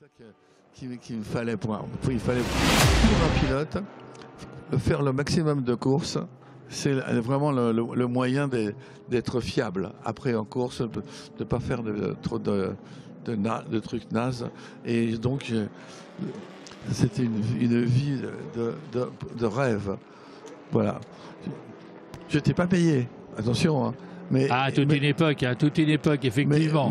ça qu'il me fallait il fallait pour un pilote faire le maximum de courses. C'est vraiment le moyen d'être fiable après en course, de ne pas faire trop de trucs nazes. Et donc c'était une vie de rêve. Voilà. Je n'étais pas payé, attention. Hein. Toute une époque, effectivement.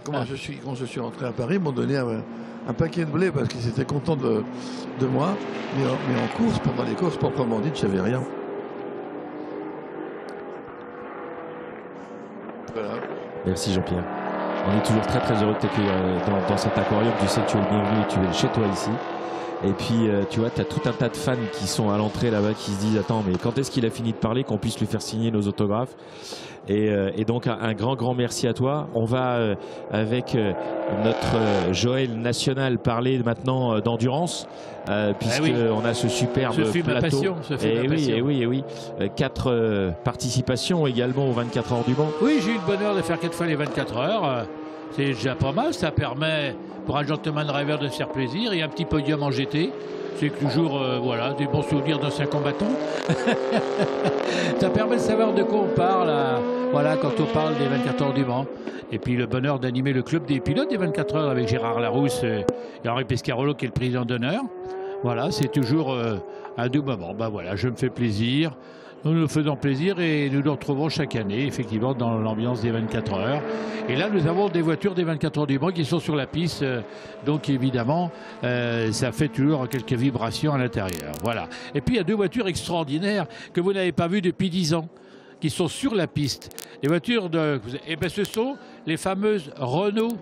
Quand je suis rentré à Paris, ils m'ont donné un paquet de blé parce qu'ils étaient contents de moi. Mais en course, pendant les courses proprement dites, je n'avais rien. Voilà. Merci Jean-Pierre. On est toujours très très heureux de t'accueillir dans cet aquarium. Tu sais que tu es le bienvenu et tu es chez toi ici. Et puis tu vois, tu as tout un tas de fans qui sont à l'entrée là-bas qui se disent attends, mais quand est-ce qu'il a fini de parler, qu'on puisse lui faire signer nos autographes. Et donc un grand merci à toi. On va avec notre Joël National parler maintenant d'endurance puisqu'on a ce superbe plateau. Et oui. 4 participations également aux 24 heures du Mans. Oui, j'ai eu le bonheur de faire 4 fois les 24 heures. C'est déjà pas mal, ça permet pour un gentleman driver de se faire plaisir et un petit podium en GT. C'est toujours voilà, des bons souvenirs d'anciens combattants. Ça permet de savoir de quoi on parle voilà, quand on parle des 24 heures du Mans. Et puis le bonheur d'animer le club des pilotes des 24 heures avec Gérard Larousse et Henri Pescarolo qui est le président d'honneur. Voilà, c'est toujours un doux moment. Ben voilà, je me fais plaisir. Nous nous faisons plaisir et nous nous retrouvons chaque année, effectivement, dans l'ambiance des 24 heures. Et là, nous avons des voitures des 24 heures du Mans qui sont sur la piste. Donc, évidemment, ça fait toujours quelques vibrations à l'intérieur. Voilà. Et puis, il y a 2 voitures extraordinaires que vous n'avez pas vues depuis 10 ans, qui sont sur la piste. Les voitures de... Eh bien, ce sont les fameuses Renault.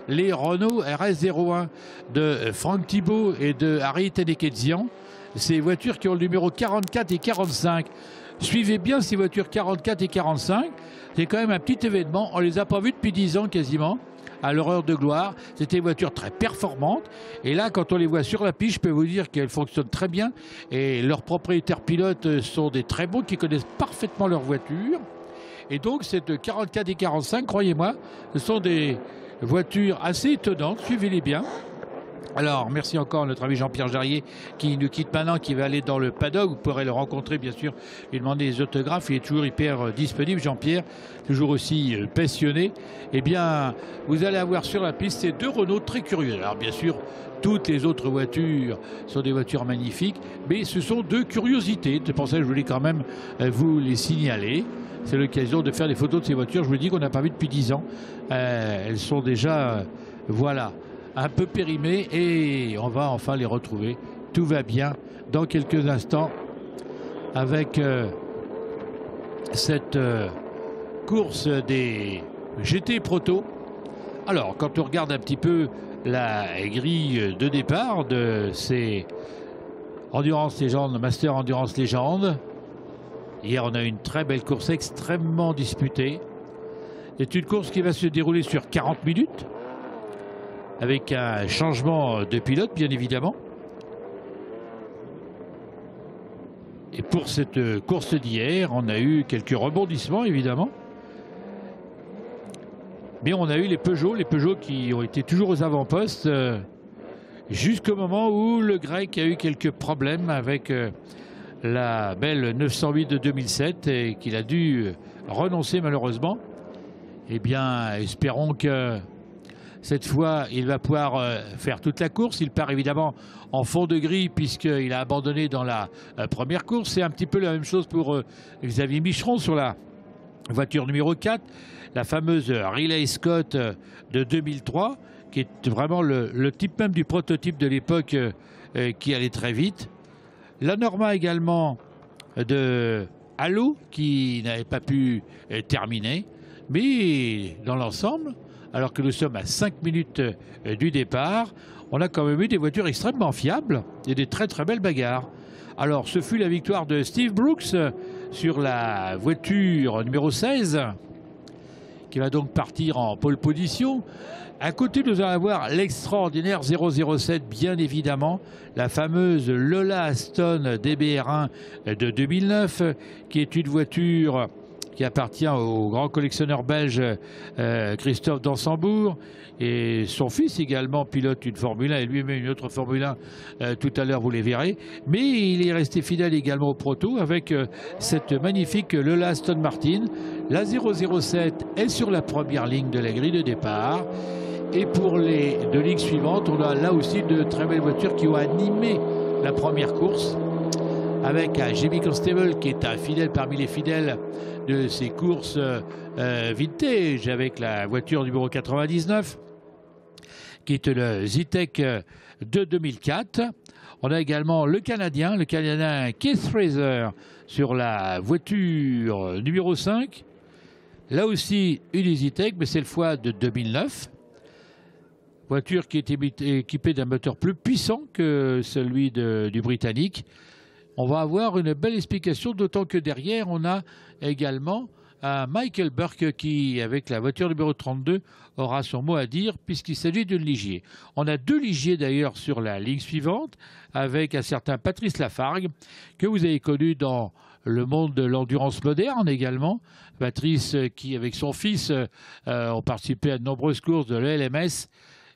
Les Renault RS01 de Franck Thibault et de Harry Tenekezian. Ces voitures qui ont le numéro 44 et 45. Suivez bien ces voitures 44 et 45. C'est quand même un petit événement. On ne les a pas vues depuis 10 ans quasiment, à leur heure de gloire. C'était des voitures très performantes. Et là, quand on les voit sur la piste, je peux vous dire qu'elles fonctionnent très bien. Et leurs propriétaires pilotes sont des très bons qui connaissent parfaitement leur voiture. Et donc, cette 44 et 45, croyez-moi, ce sont des voitures assez étonnantes. Suivez-les bien. Alors, merci encore à notre ami Jean-Pierre Jarrier qui nous quitte maintenant, qui va aller dans le paddock. Vous pourrez le rencontrer, bien sûr, lui demander des autographes. Il est toujours hyper disponible, Jean-Pierre, toujours aussi passionné. Eh bien, vous allez avoir sur la piste ces 2 Renault très curieux. Alors, bien sûr, toutes les autres voitures sont des voitures magnifiques, mais ce sont 2 curiosités. C'est pour ça que je voulais quand même vous les signaler. C'est l'occasion de faire des photos de ces voitures. Je vous dis qu'on n'a pas vu depuis 10 ans. Elles sont déjà, voilà, un peu périmées et on va enfin les retrouver. Tout va bien dans quelques instants avec cette course des GT Proto. Alors, quand on regarde un petit peu la grille de départ de ces Endurance Légende, Master Endurance Légende, hier, on a eu une très belle course extrêmement disputée. C'est une course qui va se dérouler sur 40 minutes avec un changement de pilote, bien évidemment. Et pour cette course d'hier, on a eu quelques rebondissements, évidemment. Mais on a eu les Peugeot qui ont été toujours aux avant-postes jusqu'au moment où le Grec a eu quelques problèmes avec la belle 908 de 2007 et qu'il a dû renoncer malheureusement. Eh bien, espérons que cette fois, il va pouvoir faire toute la course. Il part évidemment en fond de grille puisqu'il a abandonné dans la première course. C'est un petit peu la même chose pour Xavier Micheron sur la voiture numéro 4, la fameuse Riley Scott de 2003, qui est vraiment le type même du prototype de l'époque qui allait très vite. La Norma également de Halo qui n'avait pas pu terminer. Mais dans l'ensemble, alors que nous sommes à 5 minutes du départ, on a quand même eu des voitures extrêmement fiables et des très très belles bagarres. Alors ce fut la victoire de Steve Brooks sur la voiture numéro 16 qui va donc partir en pole position. À côté, nous allons avoir l'extraordinaire 007, bien évidemment, la fameuse Lola Aston DBR1 de 2009, qui est une voiture qui appartient au grand collectionneur belge Christophe Dansembourg. Et son fils également pilote une Formule 1 et lui-même une autre Formule 1. Tout à l'heure, vous les verrez. Mais il est resté fidèle également au proto avec cette magnifique Lola Aston Martin. La 007 est sur la première ligne de la grille de départ. Et pour les deux lignes suivantes, on a là aussi de très belles voitures qui ont animé la première course, avec un Jamie Constable qui est un fidèle parmi les fidèles de ces courses vintage, avec la voiture numéro 99 qui est le Zetec de 2004. On a également le Canadien Keith Fraser sur la voiture numéro 5. Là aussi une Zetec, mais cette fois de 2009. Voiture qui est équipée d'un moteur plus puissant que celui du Britannique. On va avoir une belle explication, d'autant que derrière, on a également un Michael Burke qui, avec la voiture numéro 32, aura son mot à dire puisqu'il s'agit d'une Ligier. On a deux Ligiers d'ailleurs sur la ligne suivante, avec un certain Patrice Lafargue, que vous avez connu dans le monde de l'endurance moderne également. Patrice qui, avec son fils, ont participé à de nombreuses courses de l'ELMS,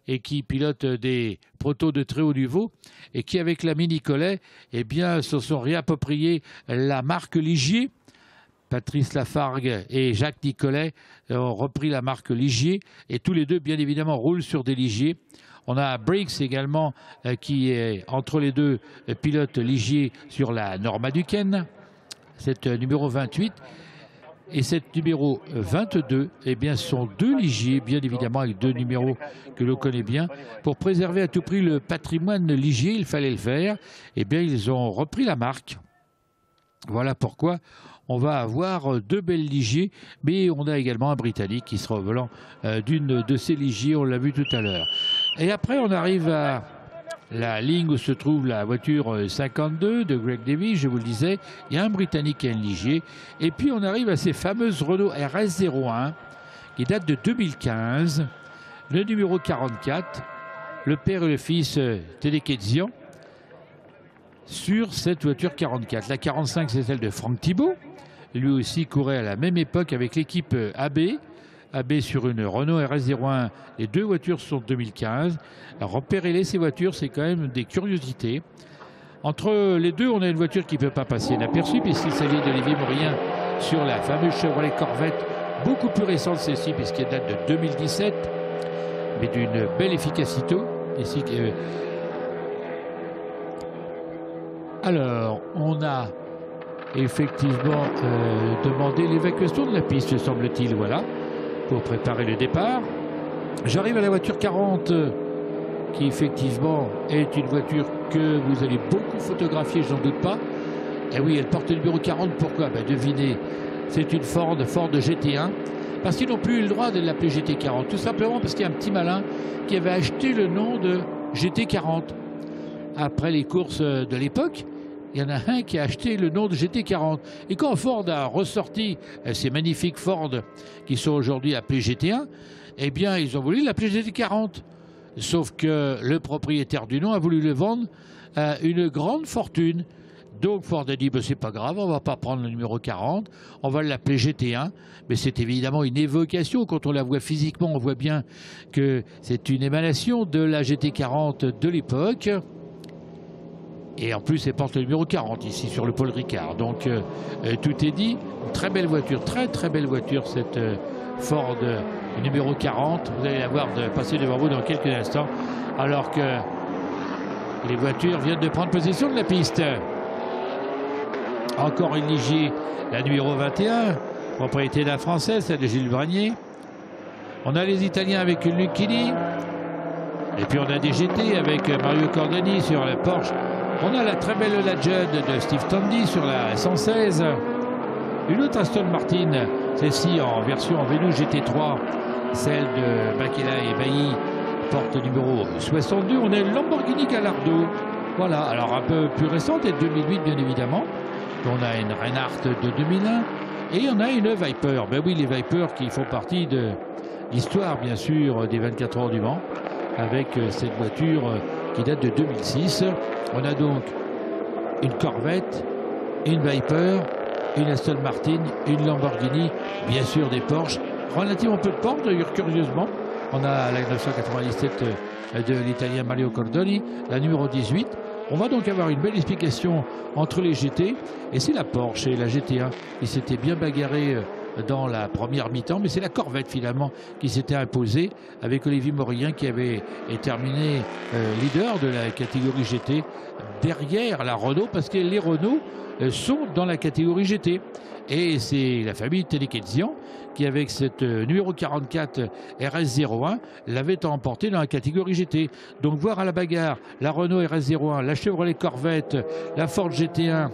et qui pilote des protos de très haut niveau et qui, avec l'ami Nicolet, eh bien, se sont réappropriés la marque Ligier. Patrice Lafargue et Jacques Nicolet ont repris la marque Ligier et tous les deux, bien évidemment, roulent sur des Ligiers. On a Briggs également qui est entre les deux pilote Ligier sur la Norma Duquesne, cette numéro 28. Et cette numéro 22, eh bien, sont deux Ligiers, bien évidemment, avec deux numéros que l'on connaît bien. Pour préserver à tout prix le patrimoine Ligier, il fallait le faire. Eh bien, ils ont repris la marque. Voilà pourquoi on va avoir deux belles Ligiers, mais on a également un Britannique qui sera au volant d'une de ces Ligiers, on l'a vu tout à l'heure. Et après, on arrive à la ligne où se trouve la voiture 52 de Greg Davies, je vous le disais, il y a un Britannique et un Ligier. Et puis on arrive à ces fameuses Renault RS01 qui datent de 2015, le numéro 44, le père et le fils Téléquezian sur cette voiture 44. La 45, c'est celle de Franck Thibault, lui aussi courait à la même époque avec l'équipe AB. AB sur une Renault RS01, les deux voitures sont de 2015. Repérez-les, ces voitures, c'est quand même des curiosités. Entre les deux, on a une voiture qui ne peut pas passer inaperçue puisqu'il s'agit d'Olivier Mourien sur la fameuse Chevrolet Corvette, beaucoup plus récente celle-ci puisqu'elle date de 2017, mais d'une belle efficacité. Alors, on a effectivement demandé l'évacuation de la piste, semble-t-il, voilà, pour préparer le départ. J'arrive à la voiture 40 qui effectivement est une voiture que vous allez beaucoup photographier, je n'en doute pas. Et oui, elle porte le numéro 40, pourquoi? Devinez, c'est une Ford GT1, parce qu'ils n'ont plus eu le droit de l'appeler GT40, tout simplement parce qu'il y a un petit malin qui avait acheté le nom de GT40. Après les courses de l'époque, il y en a un qui a acheté le nom de GT40. Et quand Ford a ressorti ces magnifiques Ford qui sont aujourd'hui appelés GT1, eh bien, ils ont voulu l'appeler GT40. Sauf que le propriétaire du nom a voulu le vendre à une grande fortune. Donc Ford a dit, c'est pas grave, on va pas prendre le numéro 40, on va l'appeler GT1. Mais c'est évidemment une évocation. Quand on la voit physiquement, on voit bien que c'est une émanation de la GT40 de l'époque. Et en plus, elle porte le numéro 40 ici sur le Paul Ricard. Donc tout est dit. Une très belle voiture, très belle voiture, cette Ford numéro 40. Vous allez la voir passer devant vous dans quelques instants, alors que les voitures viennent de prendre possession de la piste. Encore une Ligier, la numéro 21, propriété d'un Français, celle de Gilles Bragnier. On a les Italiens avec une Lucchini. Et puis on a des GT avec Mario Cordoni sur la Porsche. On a la très belle Legend de Steve Tandy sur la 116. Une autre Aston Martin, celle-ci en version en Venus GT3, celle de Bakela et Bailly, porte numéro 62. On a une Lamborghini Gallardo. Voilà, alors un peu plus récente, et 2008 bien évidemment. On a une Reinhardt de 2001 et on a une Viper. Ben oui, les Vipers qui font partie de l'histoire bien sûr des 24 heures du Mans, avec cette voiture qui date de 2006. On a donc une Corvette, une Viper une Aston Martin, une Lamborghini, bien sûr des Porsche. Relativement peu de Porsche, d'ailleurs, curieusement. On a la 997 de l'italien Mario Cordoni, la numéro 18. On va donc avoir une belle explication entre les GT, et c'est la Porsche et la GT1 qui s'étaient bien bagarrés dans la première mi-temps, mais c'est la Corvette finalement qui s'était imposée avec Olivier Morillien qui avait terminé leader de la catégorie GT derrière la Renault, parce que les Renault sont dans la catégorie GT. Et c'est la famille Telekezian qui, avec cette numéro 44 RS01, l'avait emporté dans la catégorie GT. Donc voir à la bagarre la Renault RS01, la Chevrolet Corvette, la Ford GT1,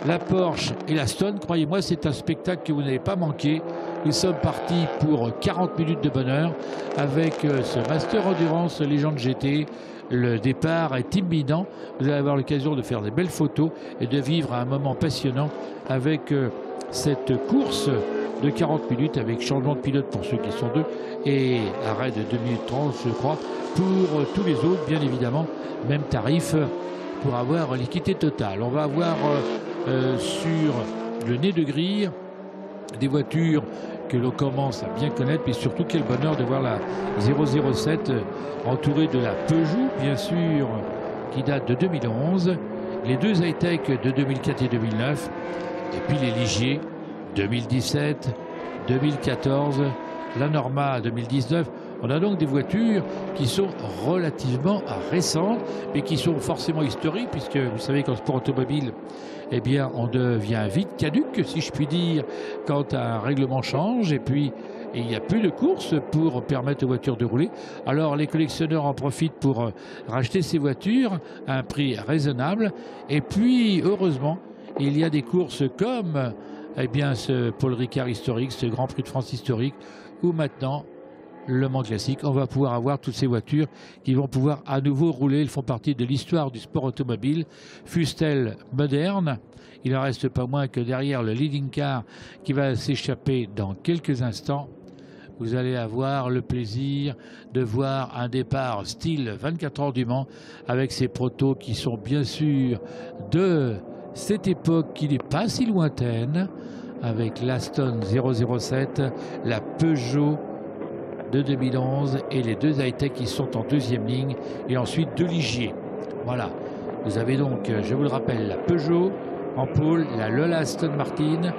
la Porsche et la Stone, croyez-moi, c'est un spectacle que vous n'avez pas manqué. Nous sommes partis pour 40 minutes de bonheur avec ce Master Endurance Légende GT. Le départ est imminent. Vous allez avoir l'occasion de faire des belles photos et de vivre un moment passionnant avec cette course de 40 minutes avec changement de pilote pour ceux qui sont deux et arrêt de 2 minutes 30 je crois pour tous les autres, bien évidemment même tarif pour avoir l'équité totale. On va avoir sur le nez de grille des voitures que l'on commence à bien connaître, mais surtout quel bonheur de voir la 007 entourée de la Peugeot bien sûr qui date de 2011, les deux high-tech de 2004 et 2009 et puis les Ligier 2017, 2014, la Norma 2019. On a donc des voitures qui sont relativement récentes, mais qui sont forcément historiques, puisque vous savez qu'en sport automobile, eh bien, on devient vite caduc, si je puis dire, quand un règlement change, et puis il n'y a plus de courses pour permettre aux voitures de rouler. Alors les collectionneurs en profitent pour racheter ces voitures à un prix raisonnable, et puis heureusement, il y a des courses comme eh bien, ce Paul Ricard historique, ce Grand Prix de France historique, où maintenant, Le Mans classique, on va pouvoir avoir toutes ces voitures qui vont pouvoir à nouveau rouler. Elles font partie de l'histoire du sport automobile, fussent-elles modernes. Il n'en reste pas moins que derrière le leading car qui va s'échapper dans quelques instants, vous allez avoir le plaisir de voir un départ style 24 heures du Mans avec ces protos qui sont bien sûr de cette époque qui n'est pas si lointaine, avec l'Aston 007, la Peugeot de 2011 et les deux high-tech qui sont en deuxième ligne, et ensuite deux Ligier. Voilà, vous avez donc, je vous le rappelle, la Peugeot en pôle, la Lola Aston Martin,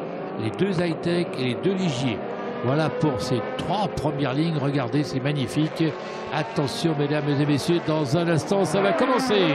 les deux high-tech et les deux Ligier. Voilà pour ces trois premières lignes. Regardez, c'est magnifique. Attention mesdames et messieurs, dans un instant ça va commencer.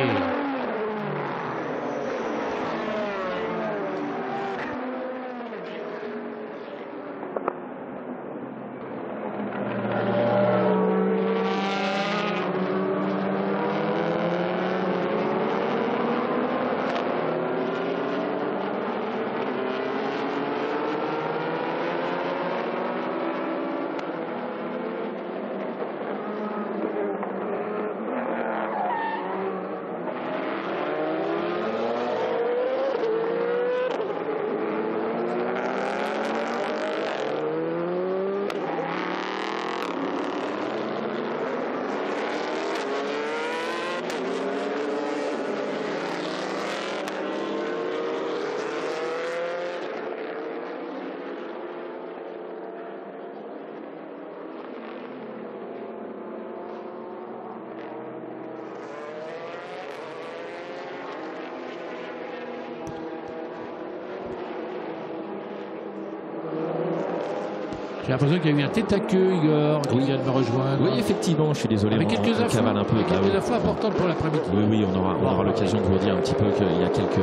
J'ai l'impression qu'il y a eu un tête à queue, Igor, qui vient de me rejoindre. Oui, effectivement, je suis désolé. Avec quelques infos, cavale un peu. quelques infos importantes pour l'après-midi. Oui, oui, on aura l'occasion de vous dire un petit peu qu'il y a quelques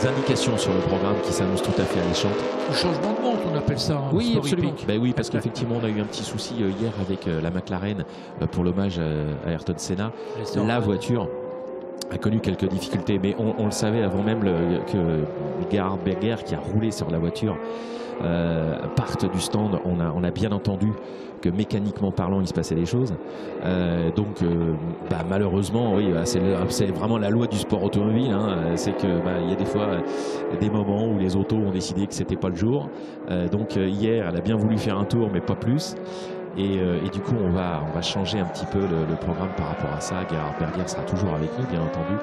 indications sur le programme qui s'annoncent tout à fait alléchantes. Le changement de montre, on appelle ça. Hein, oui, absolument. Ben oui, parce qu'effectivement, on a eu un petit souci hier avec la McLaren pour l'hommage à Ayrton Senna. La voiture a connu quelques difficultés, mais on le savait avant même que Gerhard Berger, qui a roulé sur la voiture, parte du stand. On a bien entendu que mécaniquement parlant il se passait des choses, donc malheureusement oui, c'est vraiment la loi du sport automobile, hein, c'est que il y a des fois des moments où les autos ont décidé que c'était pas le jour, donc hier elle a bien voulu faire un tour mais pas plus, Et du coup, on va changer un petit peu le programme par rapport à ça. Gerhard Berger sera toujours avec nous, bien entendu.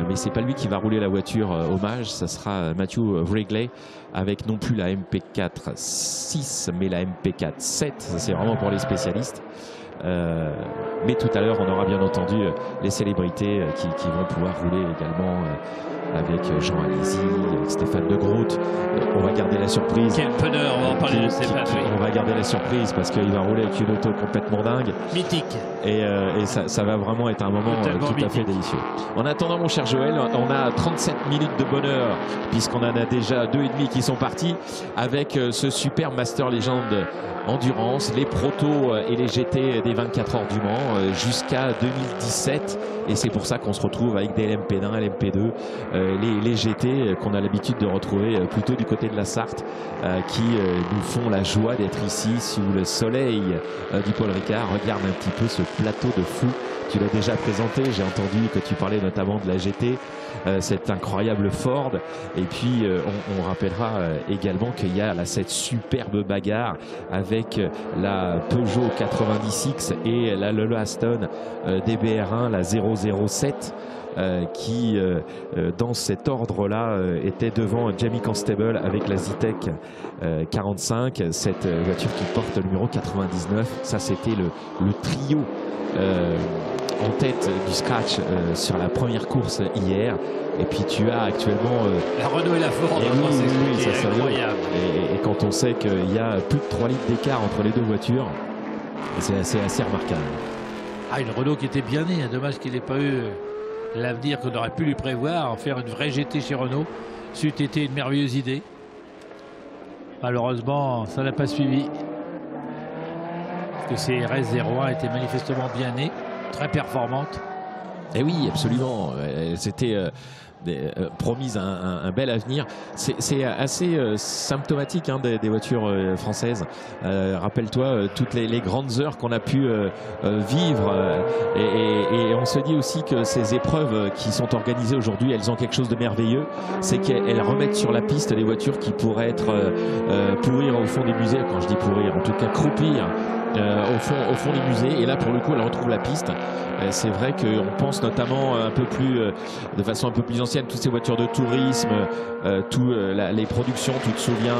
Mais c'est pas lui qui va rouler la voiture hommage, ça sera Matthew Wrigley avec non plus la MP4 6, mais la MP4 7. Ça, c'est vraiment pour les spécialistes. Mais tout à l'heure, on aura bien entendu les célébrités qui vont pouvoir rouler également avec Jean Alesi, avec Stéphane de Groot. On va garder la surprise. Quel bonheur, on va en parler de Stéphane. On va garder la surprise parce qu'il va rouler avec une auto complètement dingue. Mythique. Et ça va vraiment être un moment tout à fait délicieux. En attendant, mon cher Joël, on a 37 minutes de bonheur puisqu'on en a déjà 2,5 qui sont partis avec ce super Master Legend Endurance, les protos et les GT des 24 heures du Mans jusqu'à 2017. Et c'est pour ça qu'on se retrouve avec des LMP1, LMP2, les GT qu'on a l'habitude de retrouver plutôt du côté de la Sarthe, qui nous font la joie d'être ici sous le soleil du Paul Ricard. Regarde un petit peu ce plateau de fou. Tu l'as déjà présenté, j'ai entendu que tu parlais notamment de la GT, cette incroyable Ford. Et puis on rappellera également qu'il y a là, cette superbe bagarre avec la Peugeot 90X et la Lolo Aston DBR1, la 007. Qui dans cet ordre-là était devant Jamie Constable avec la Zetec 45, cette voiture qui porte le numéro 99. Ça, c'était le trio en tête du scratch sur la première course hier. Et puis tu as actuellement la Renault et la Ford. Oui, ça c'est incroyable. Et quand on sait qu'il y a plus de 3 litres d'écart entre les deux voitures, c'est assez remarquable. Ah, une Renault qui était bien née. Dommage qu'il n'ait pas eu l'avenir qu'on aurait pu lui prévoir, en faire une vraie GT chez Renault. C'eût été une merveilleuse idée. Malheureusement, ça n'a pas suivi. Parce que ces RS01 étaient manifestement bien nées, très performantes. Et oui, absolument. C'était promise un bel avenir. C'est assez symptomatique hein, des voitures françaises. Rappelle-toi toutes les grandes heures qu'on a pu vivre et on se dit aussi que ces épreuves qui sont organisées aujourd'hui, elles ont quelque chose de merveilleux. C'est qu'elles remettent sur la piste des voitures qui pourraient être pourrir au fond des musées. Quand je dis pourrir, en tout cas croupir au fond des musées. Et là, pour le coup, elle retrouve la piste. C'est vrai qu'on pense notamment un peu plus, de façon un peu plus ancienne, toutes ces voitures de tourisme, les productions, tu te souviens,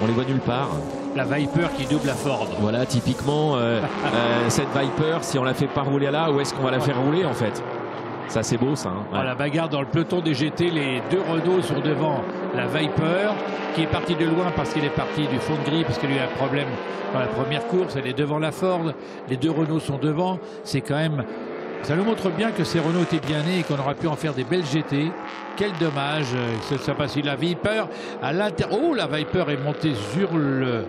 on les voit nulle part. La Viper qui double la Ford. Voilà, typiquement, cette Viper, si on la fait pas rouler là, où est-ce qu'on va la faire rouler en fait? Ça, c'est beau, ça. Hein. Ouais. La bagarre dans le peloton des GT, les deux Renault sont devant la Viper, qui est partie de loin parce qu'elle est partie du fond de grille, parce qu'elle a eu un problème dans la première course. Elle est devant la Ford. Les deux Renault sont devant. C'est quand même... Ça nous montre bien que ces Renault étaient bien nés et qu'on aurait pu en faire des belles GT. Quel dommage que ça passe. La Viper à l'intérieur. Oh, la Viper est montée sur le...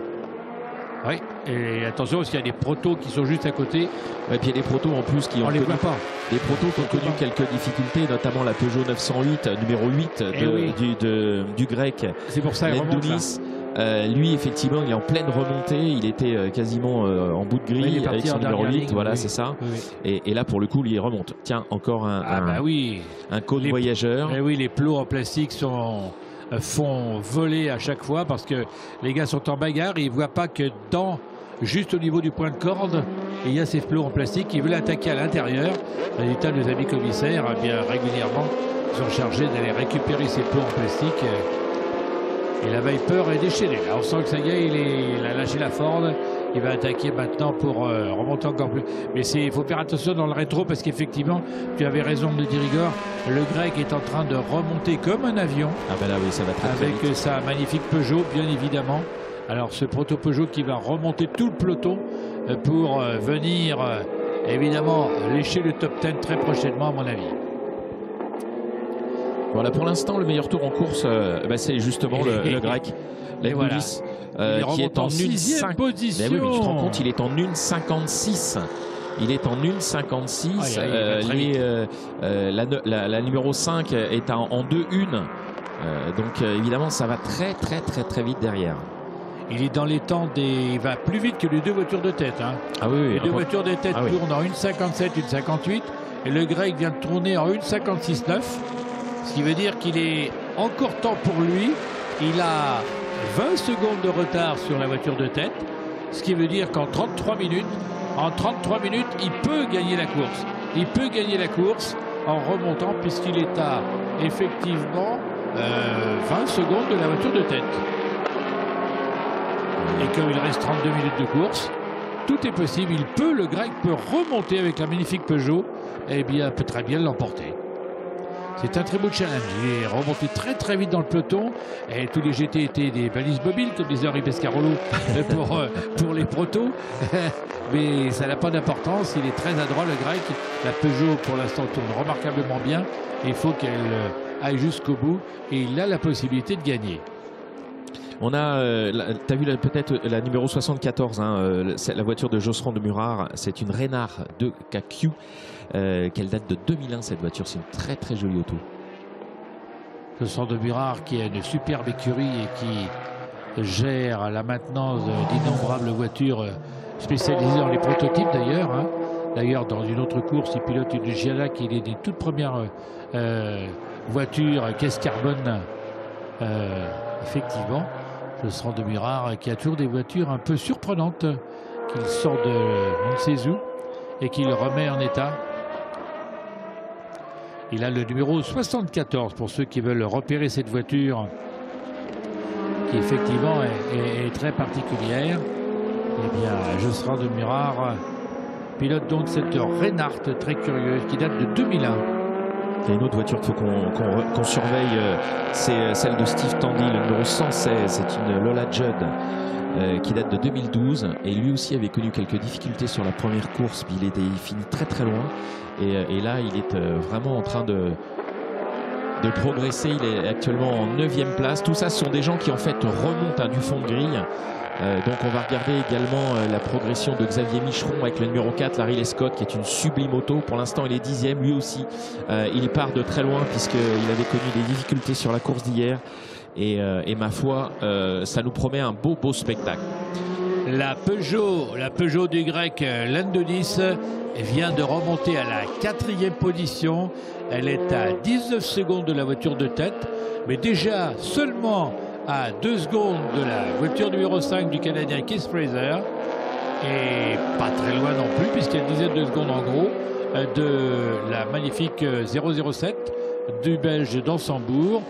Oui, et attention parce qu'il y a des protos qui sont juste à côté. Et puis il y a des protos en plus qui ont les voit pas. Des protos qui ont connu quelques difficultés, notamment la Peugeot 908 numéro 8 du grec. C'est pour ça qu'il remonte là. Lui effectivement il est en pleine remontée, il était quasiment en bout de grille avec son numéro 8, voilà, c'est ça. Oui. Et là pour le coup il remonte. Tiens, encore un cône voyageur. Oui, les plots en plastique font voler à chaque fois parce que les gars sont en bagarre et ils ne voient pas que juste au niveau du point de corde, il y a ces plots en plastique qui veulent attaquer à l'intérieur. Résultat, nos amis commissaires, bien régulièrement, sont chargés d'aller récupérer ces plots en plastique. Et la Viper est déchaînée. Là, on sent que ça y est, il a lâché la Ford. Il va attaquer maintenant pour remonter encore plus. Mais il faut faire attention dans le rétro parce qu'effectivement, tu avais raison de dire Igor, le grec est en train de remonter comme un avion. Ah ben là oui, ça va très vite. Avec sa magnifique Peugeot, bien évidemment. Alors ce proto Peugeot qui va remonter tout le peloton pour venir évidemment lécher le top 10 très prochainement à mon avis. Voilà, pour l'instant, le meilleur tour en course, c'est justement le grec. Voilà. Qui est en 6e position. Mais oui, mais tu te rends compte, il est en 1,56. Il est en 1,56. La numéro 5 est en 2,1. Donc évidemment, ça va très vite derrière. Il est dans les temps il va plus vite que les deux voitures de tête. Hein. Ah oui, les deux voitures de tête tournent en 1,57, 1,58. Et le grec vient de tourner en 1,56,9. Ce qui veut dire qu'il est encore temps pour lui. Il a 20 secondes de retard sur la voiture de tête. Ce qui veut dire qu'en 33 minutes, il peut gagner la course. Il peut gagner la course en remontant puisqu'il est à effectivement 20 secondes de la voiture de tête. Et comme il reste 32 minutes de course, tout est possible. Le Grec peut remonter avec la magnifique Peugeot et bien peut très bien l'emporter. C'est un très beau challenge. Il est remonté très très vite dans le peloton et tous les GT étaient des balises mobiles comme disait Henri Pescarolo pour les protos. Mais ça n'a pas d'importance. Il est très adroit le Grec. La Peugeot pour l'instant tourne remarquablement bien. Il faut qu'elle aille jusqu'au bout et il a la possibilité de gagner. On a, tu as vu peut-être la numéro 74, hein, la voiture de Josserand de Murard, c'est une Reynard 2KQ, qu'elle date de 2001 cette voiture, c'est une très très jolie auto. Josserand de Murard qui a une superbe écurie et qui gère la maintenance d'innombrables voitures spécialisées dans les prototypes d'ailleurs. Hein. D'ailleurs dans une autre course il pilote une Giada qui est des toutes premières voitures caisse carbone effectivement. Josserand de Murard qui a toujours des voitures un peu surprenantes qu'il sort de on ne sait où et qu'il remet en état. Il a le numéro 74 pour ceux qui veulent repérer cette voiture qui effectivement est très particulière. Eh bien Josserand de Murard pilote donc cette Reynard très curieuse qui date de 2001. Il y a une autre voiture qu'il faut qu'on surveille, c'est celle de Steve Tandy, le numéro 116, c'est une Lola Judd qui date de 2012 et lui aussi avait connu quelques difficultés sur la première course, puis il finit très très loin et là il est vraiment en train de progresser, il est actuellement en 9e place. Tout ça ce sont des gens qui en fait remontent du fond de grille. Donc on va regarder également la progression de Xavier Micheron avec le numéro 4, la Riley Scott, qui est une sublime auto. Pour l'instant il est 10e, lui aussi il part de très loin puisqu'il avait connu des difficultés sur la course d'hier et ma foi ça nous promet un beau spectacle. La Peugeot du Grec Landonis vient de remonter à la 4e position. Elle est à 19 secondes de la voiture de tête, mais déjà seulement à 2 secondes de la voiture numéro 5 du Canadien Keith Fraser et pas très loin non plus puisqu'il y a une dizaine de secondes en gros de la magnifique 007 du Belge d'Ansembourg.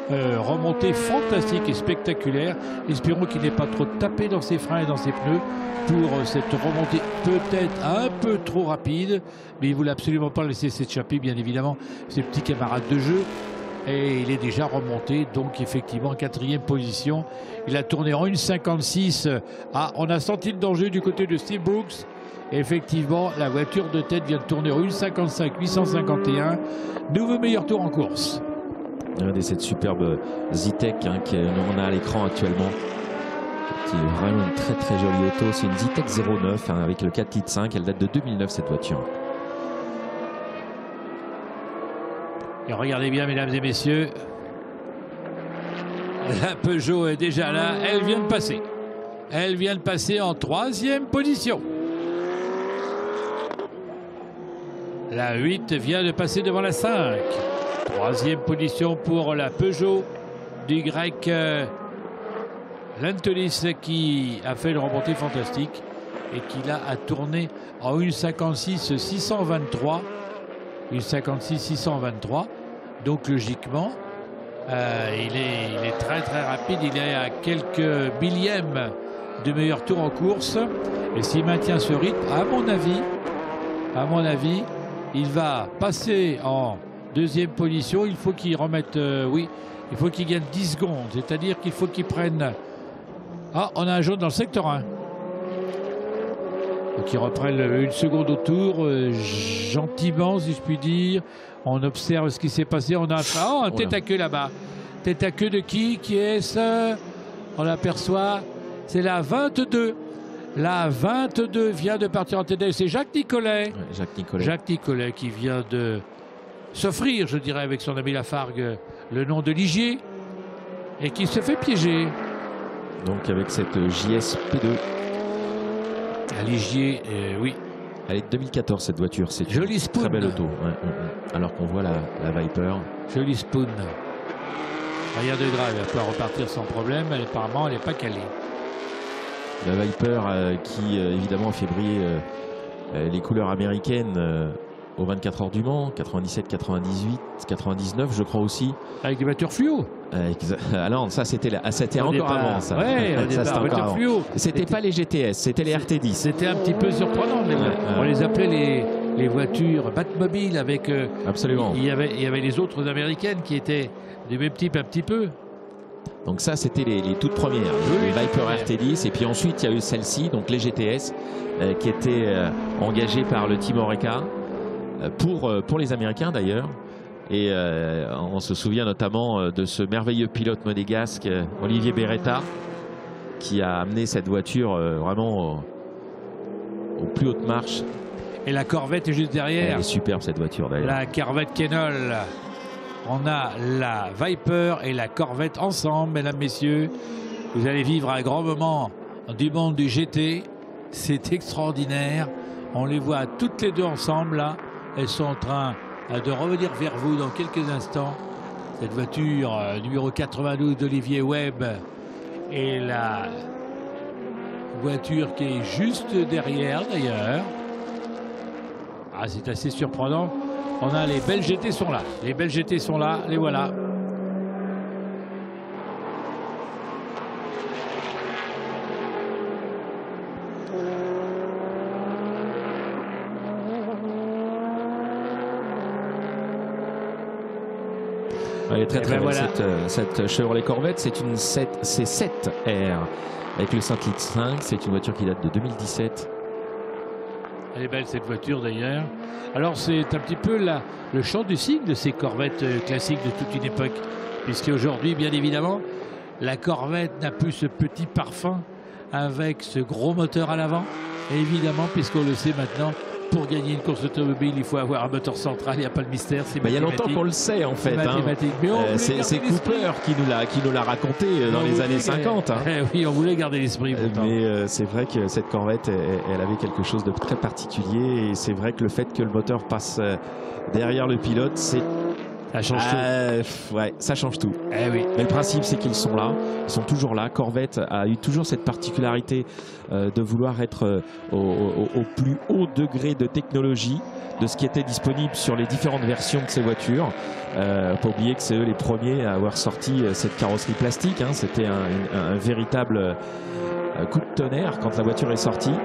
Remontée fantastique et spectaculaire. Espérons qu'il n'ait pas trop tapé dans ses freins et dans ses pneus pour cette remontée peut-être un peu trop rapide, mais il ne voulait absolument pas laisser s'échapper bien évidemment ses petits camarades de jeu. Et il est déjà remonté, donc effectivement 4e position. Il a tourné en 1,56. Ah, on a senti le danger du côté de Steve Brooks. Effectivement, la voiture de tête vient de tourner en 1,55 851. Nouveau meilleur tour en course. Regardez cette superbe Zetec qu'on a à l'écran actuellement. Qui est vraiment une très très jolie auto. C'est une Zetec 09 hein, avec le 4,5 litres. Elle date de 2009 cette voiture. Et regardez bien, mesdames et messieurs, la Peugeot est déjà là. Elle vient de passer. Elle vient de passer en 3e position. La 8 vient de passer devant la 5. 3e position pour la Peugeot du Grec Landonis qui a fait une remontée fantastique et qui là a tourné en 1,56 623. 1,56 623. Donc logiquement, il est très très rapide. Il est à quelques millièmes de meilleur tour en course. Et s'il maintient ce rythme, à mon avis, il va passer en 2e position. Il faut qu'il remette, il faut qu'il gagne 10 secondes. C'est-à-dire qu'il faut qu'il prenne... Ah, on a un jaune dans le secteur 1. Donc il reprenne 1 seconde au tour, gentiment si je puis dire. On observe ce qui s'est passé. On a un tête à queue là-bas. Tête à queue de qui est-ce? On l'aperçoit. C'est la 22. La 22 vient de partir en tête. C'est Jacques Nicolet. Ouais, Jacques Nicolet qui vient de s'offrir, je dirais, avec son ami Lafargue, le nom de Ligier. Et qui se fait piéger. Donc avec cette JSP2. À Ligier, oui. Elle est de 2014 cette voiture, c'est une spoon. Très belle auto. Ouais. Alors qu'on voit la Viper. Jolie spoon. Rien de grave, elle peut repartir sans problème, apparemment elle n'est pas calée. La Viper qui évidemment a fait briller les couleurs américaines aux 24 heures du Mans, 97, 98, 99 je crois aussi. Avec des voitures fluo. Alors ça c'était encore avant ça. Ouais, Ça, c'était encore avant. fluo. C'était pas les GTS, c'était les RT10. C'était un petit peu surprenant. Mais on les appelait les voitures Batmobile avec. Absolument. Il y avait les autres américaines qui étaient du même type un petit peu. Donc ça c'était les toutes premières, les Viper RT10, et puis ensuite il y a eu celle-ci, donc les GTS, qui étaient engagées par le Team Oreca pour les Américains d'ailleurs. Et on se souvient notamment de ce merveilleux pilote monégasque Olivier Beretta, qui a amené cette voiture vraiment aux plus hautes marches. Et la Corvette est juste derrière. Elle est superbe cette voiture d'ailleurs. La Corvette Kenol. On a la Viper et la Corvette ensemble, mesdames, messieurs. Vous allez vivre un grand moment du monde du GT. C'est extraordinaire. On les voit toutes les deux ensemble là. Elles sont en train de revenir vers vous dans quelques instants. Cette voiture numéro 92 d'Olivier Webb et la voiture qui est juste derrière d'ailleurs. Ah, c'est assez surprenant. On a les belles GT sont là. Les belles GT sont là. Les voilà. Elle est très très belle voilà. cette Chevrolet Corvette. C'est une C7R avec le 5 litres 5. C'est une voiture qui date de 2017. Elle est belle cette voiture d'ailleurs. Alors c'est un petit peu le chant du cycle de ces Corvettes classiques de toute une époque. Puisqu'aujourd'hui, bien évidemment, la Corvette n'a plus ce petit parfum avec ce gros moteur à l'avant. Et évidemment, puisqu'on le sait maintenant, pour gagner une course automobile, il faut avoir un moteur central, il n'y a pas de mystère. Il y a longtemps qu'on le sait en fait. C'est Cooper qui nous l'a raconté dans les années 50. Hein. Oui, on voulait garder l'esprit. Mais c'est vrai que cette Corvette, elle avait quelque chose de très particulier. Et c'est vrai que le fait que le moteur passe derrière le pilote, ça change tout. Ouais, ça change tout. Oui. Mais le principe, c'est qu'ils sont là. Ils sont toujours là. Corvette a eu toujours cette particularité de vouloir être au plus haut degré de technologie de ce qui était disponible sur les différentes versions de ces voitures. Pas oublier que c'est eux les premiers à avoir sorti cette carrosserie plastique. Hein. C'était un véritable coup de tonnerre quand la voiture est sortie.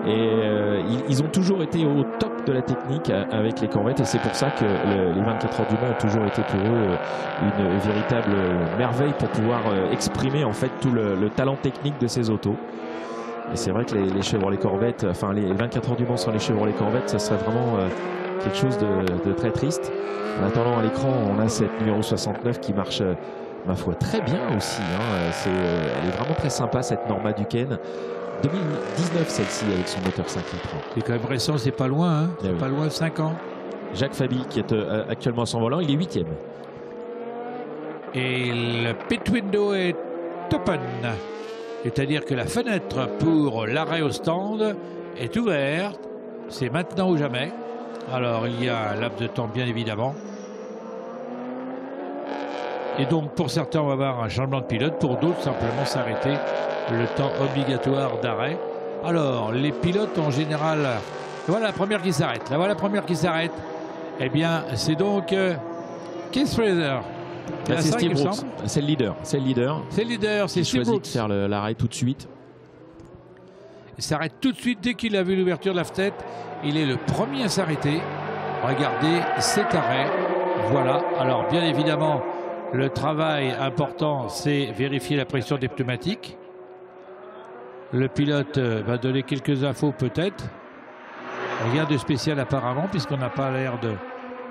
Et ils ont toujours été au top de la technique avec les Corvettes, et c'est pour ça que les 24 heures du Mans ont toujours été pour eux une véritable merveille pour pouvoir exprimer en fait tout le talent technique de ces autos. Et c'est vrai que les Chevrolet Corvette, enfin les 24 heures du Mans sur les Chevrolet Corvette, ça serait vraiment quelque chose de très triste. En attendant, à l'écran, on a cette numéro 69 qui marche ma foi très bien aussi. Hein. Elle est vraiment très sympa cette Norma Duquesne. 2019 celle-ci avec son moteur 5 litres. C'est quand même récent, c'est pas loin, hein. C'est pas loin de 5 ans. Jacques Faby qui est actuellement à son volant, il est 8e. Et le pit window est open. C'est-à-dire que la fenêtre pour l'arrêt au stand est ouverte. C'est maintenant ou jamais. Alors il y a un laps de temps bien évidemment. Et donc pour certains on va avoir un changement de pilote, pour d'autres simplement s'arrêter. Le temps obligatoire d'arrêt. Alors, les pilotes en général, voilà la première qui s'arrête. Là, voilà la première qui s'arrête. Eh bien, c'est donc Keith Fraser. C'est Steve Brooks. C'est le leader. C'est le leader. C'est le leader, c'est Steve Brooks. Il choisit de faire l'arrêt tout de suite. Il s'arrête tout de suite dès qu'il a vu l'ouverture de la fenêtre. Il est le premier à s'arrêter. Regardez cet arrêt. Voilà. Alors, bien évidemment, le travail important, c'est vérifier la pression des pneumatiques. Le pilote va donner quelques infos peut-être. Rien de spécial apparemment puisqu'on n'a pas l'air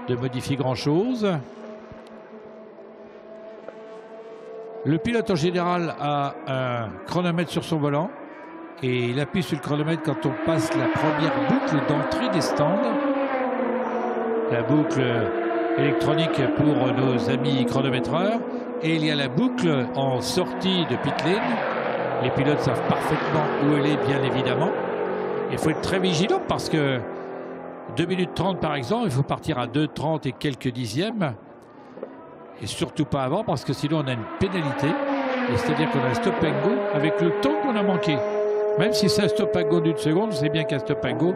de modifier grand-chose. Le pilote en général a un chronomètre sur son volant et il appuie sur le chronomètre quand on passe la première boucle d'entrée des stands. La boucle électronique pour nos amis chronométreurs. Et il y a la boucle en sortie de pit lane. Les pilotes savent parfaitement où elle est, bien évidemment. Il faut être très vigilant parce que 2 minutes 30 par exemple, il faut partir à 2,30 et quelques dixièmes. Et surtout pas avant parce que sinon on a une pénalité. C'est-à-dire qu'on a un stop and go avec le temps qu'on a manqué. Même si c'est un stop and go d'une seconde, c'est bien qu'un stop and go,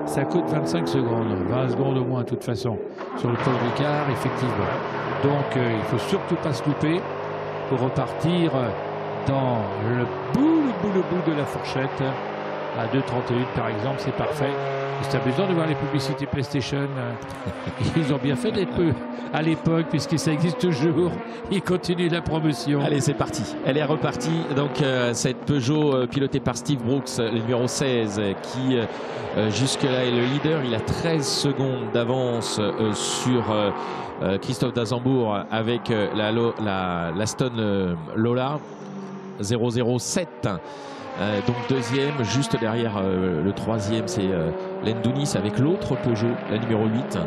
ça coûte 25 secondes. 20 secondes au moins, de toute façon, sur le Paul Ricard, effectivement. Donc, il ne faut surtout pas se louper pour repartir dans le bout de la fourchette. À 2,31 par exemple, c'est parfait. C'est amusant de voir les publicités PlayStation. Ils ont bien fait d'être peu à l'époque, puisque ça existe toujours. Ils continuent la promotion. Allez, c'est parti. Elle est repartie. Donc, cette Peugeot pilotée par Steve Brooks, le numéro 16, qui jusque-là est le leader. Il a 13 secondes d'avance sur Christophe Dasembourg avec l'Aston Lola 007. Donc deuxième, juste derrière le troisième, c'est Lendounis avec l'autre Peugeot, la numéro 8.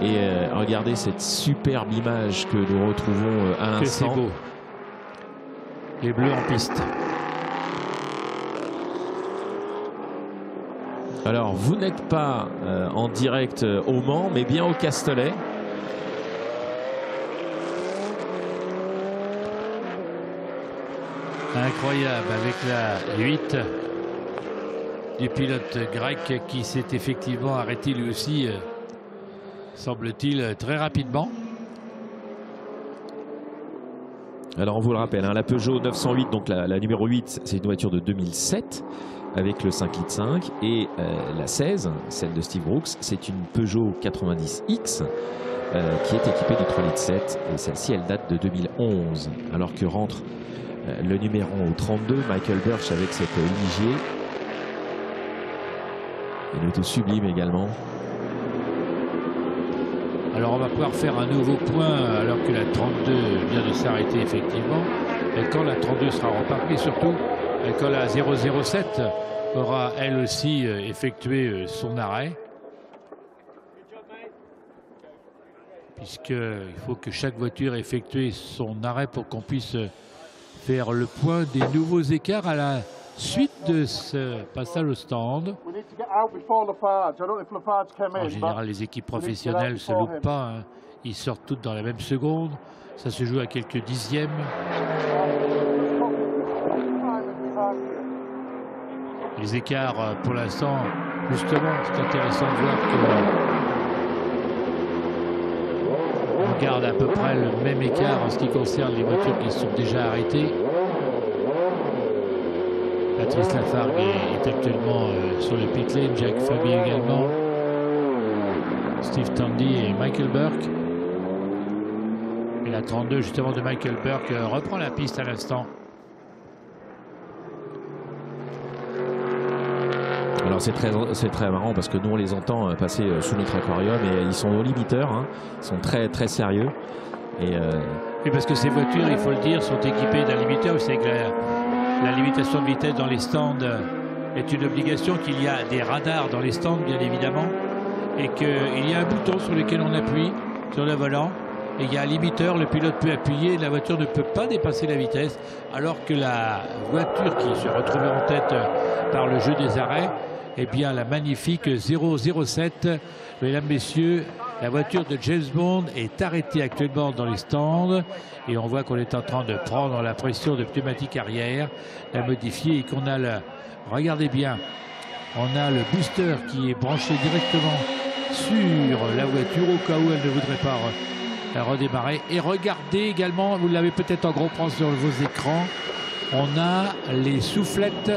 Et regardez cette superbe image que nous retrouvons à l'instant. C'est beau. Les bleus en piste. Alors vous n'êtes pas en direct au Mans, mais bien au Castellet. Incroyable avec la 8 du pilote grec qui s'est effectivement arrêté lui aussi, semble-t-il, très rapidement. Alors on vous le rappelle, hein, la Peugeot 908, donc la numéro 8, c'est une voiture de 2007 avec le 5,5 litres. Et la 16, celle de Steve Brooks, c'est une Peugeot 90X qui est équipée du 3,7 litres. Et celle-ci, elle date de 2011, alors que rentre le numéro 32, Michael Birch avec cette Ligier. Et l'auto sublime également. Alors on va pouvoir faire un nouveau point alors que la 32 vient de s'arrêter effectivement. Et quand la 32 sera repartie, et surtout quand la 007 aura elle aussi effectué son arrêt. Puisqu'il faut que chaque voiture effectue son arrêt pour qu'on puisse faire le point des nouveaux écarts à la suite de ce passage au stand. En général, les équipes professionnelles ne se loupent pas, hein. Ils sortent toutes dans la même seconde. Ça se joue à quelques dixièmes. Les écarts, pour l'instant, justement, c'est intéressant de voir que on garde à peu près le même écart en ce qui concerne les voitures qui sont déjà arrêtées. Patrice Lafargue est actuellement sur le pit lane, Jack Fabi également, Steve Tandy et Michael Burke. Et la 32 justement de Michael Burke reprend la piste à l'instant. Alors c'est très marrant parce que nous on les entend passer sous notre aquarium et ils sont au limiteur, hein. Ils sont très très sérieux. Et parce que ces voitures, il faut le dire, sont équipées d'un limiteur. Vous savez que la limitation de vitesse dans les stands est une obligation, qu'il y a des radars dans les stands bien évidemment, et qu'il y a un bouton sur lequel on appuie sur le volant et il y a un limiteur, le pilote peut appuyer, la voiture ne peut pas dépasser la vitesse, alors que la voiture qui se retrouvait en tête par le jeu des arrêts, eh bien la magnifique 007, mesdames, messieurs, la voiture de James Bond est arrêtée actuellement dans les stands et on voit qu'on est en train de prendre la pression de pneumatique arrière, la modifier et qu'on a le... Regardez bien, on a le booster qui est branché directement sur la voiture au cas où elle ne voudrait pas redémarrer. Et regardez également, vous l'avez peut-être en gros plan sur vos écrans, on a les soufflettes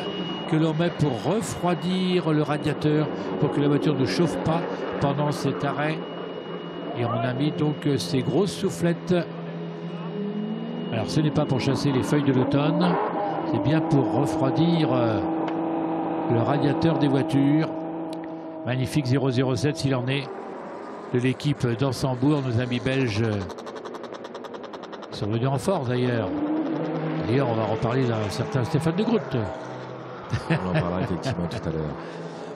que l'on met pour refroidir le radiateur pour que la voiture ne chauffe pas pendant cet arrêt. Et on a mis donc ces grosses soufflettes. Alors ce n'est pas pour chasser les feuilles de l'automne, c'est bien pour refroidir le radiateur des voitures. Magnifique 007 s'il en est, de l'équipe d'Ansembourg, nos amis belges sont venus en force d'ailleurs. D'ailleurs on va reparler d'un certain Stéphane de Groot. On en parlera effectivement tout à l'heure.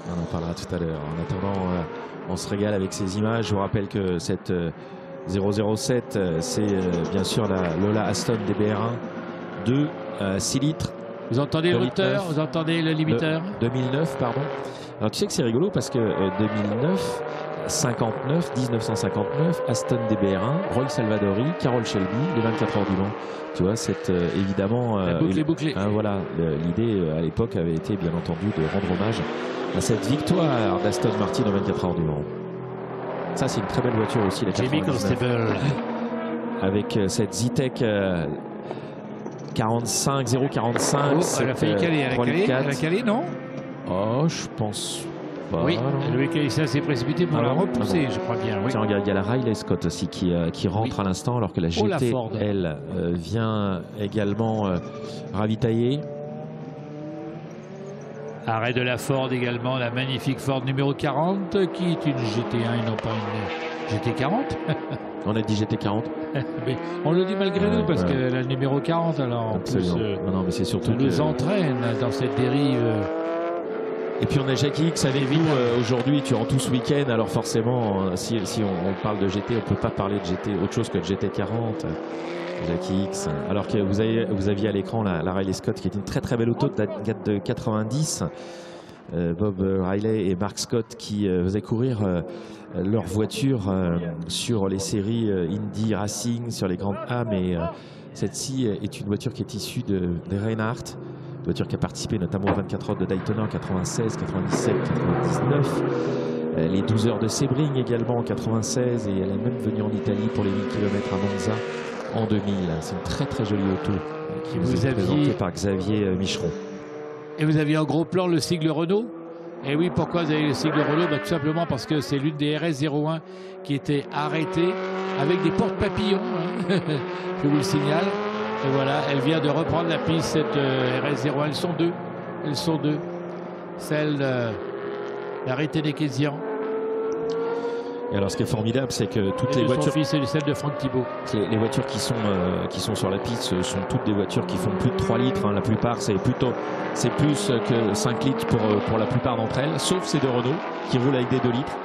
On en parlera tout à l'heure. En attendant, on se régale avec ces images. Je vous rappelle que cette 007, c'est bien sûr la Lola Aston DBR1 de 6 litres. Vous entendez le moteur, vous entendez le limiteur. 2009, pardon. Alors tu sais que c'est rigolo parce que 2009, 59, 1959, Aston DBR1, Roy Salvadori, Carroll Shelby, les 24 heures du Mans. Tu vois, c'est évidemment... La boucle est bouclée. Voilà, l'idée à l'époque avait été bien entendu de rendre hommage à cette victoire d'Aston Martin aux 24 heures du Mans. Ça, c'est une très belle voiture aussi, la Jamie 99. Constable. Avec cette Zetec 45, 045. Elle a failli caler, elle a calé, non? Oh, je pense pas. Oui, Louis Calissa s'est précipité pour la repousser, je crois bien. Oui. Tiens, regarde, il y a la Riley Scott aussi qui rentre à l'instant, alors que la GT, la Ford, elle, vient également ravitailler. Arrêt de la Ford également, la magnifique Ford numéro 40, qui est une GT1 et non pas une GT40. On a dit GT40. Mais on le dit malgré nous, parce que la numéro 40, alors en plus, non, mais c'est surtout ça nous entraîne dans cette dérive. Et puis on a Jackie X avec nous aujourd'hui, tu rends tout ce week-end, alors forcément, si on parle de GT, on ne peut pas parler de GT autre chose que de GT40. Jackie X, alors que vous aviez à l'écran la Riley Scott, qui est une très très belle auto de 90. Bob Riley et Mark Scott qui faisaient courir leur voiture sur les séries Indy Racing, sur les grandes A, mais celle-ci est une voiture qui est issue de Reinhardt, une voiture qui a participé notamment aux 24 heures de Daytona en 96, 97, 99, les 12 heures de Sebring également en 96, et elle est même venue en Italie pour les 1000 km à Monza en 2000. C'est une très très jolie auto qui vous est présentée par Xavier Micheron. Et vous aviez en gros plan le sigle Renault. Et oui, pourquoi vous avez le sigle Renault? Tout simplement parce que c'est l'une des RS01 qui était arrêtée avec des porte-papillons, hein. Je vous le signale. Et voilà, elle vient de reprendre la piste, cette RS01. Elles sont deux. Elles sont deux. Celle d'Arrêté Nekezian. Et alors, ce qui est formidable, c'est que toutes les voitures... Son fils et celle de Franck Thibault. Les voitures qui sont sur la piste sont toutes des voitures qui font plus de 3 litres. Hein. La plupart, c'est plus que 5 litres pour la plupart d'entre elles, sauf ces deux Renault qui roulent avec des 2 litres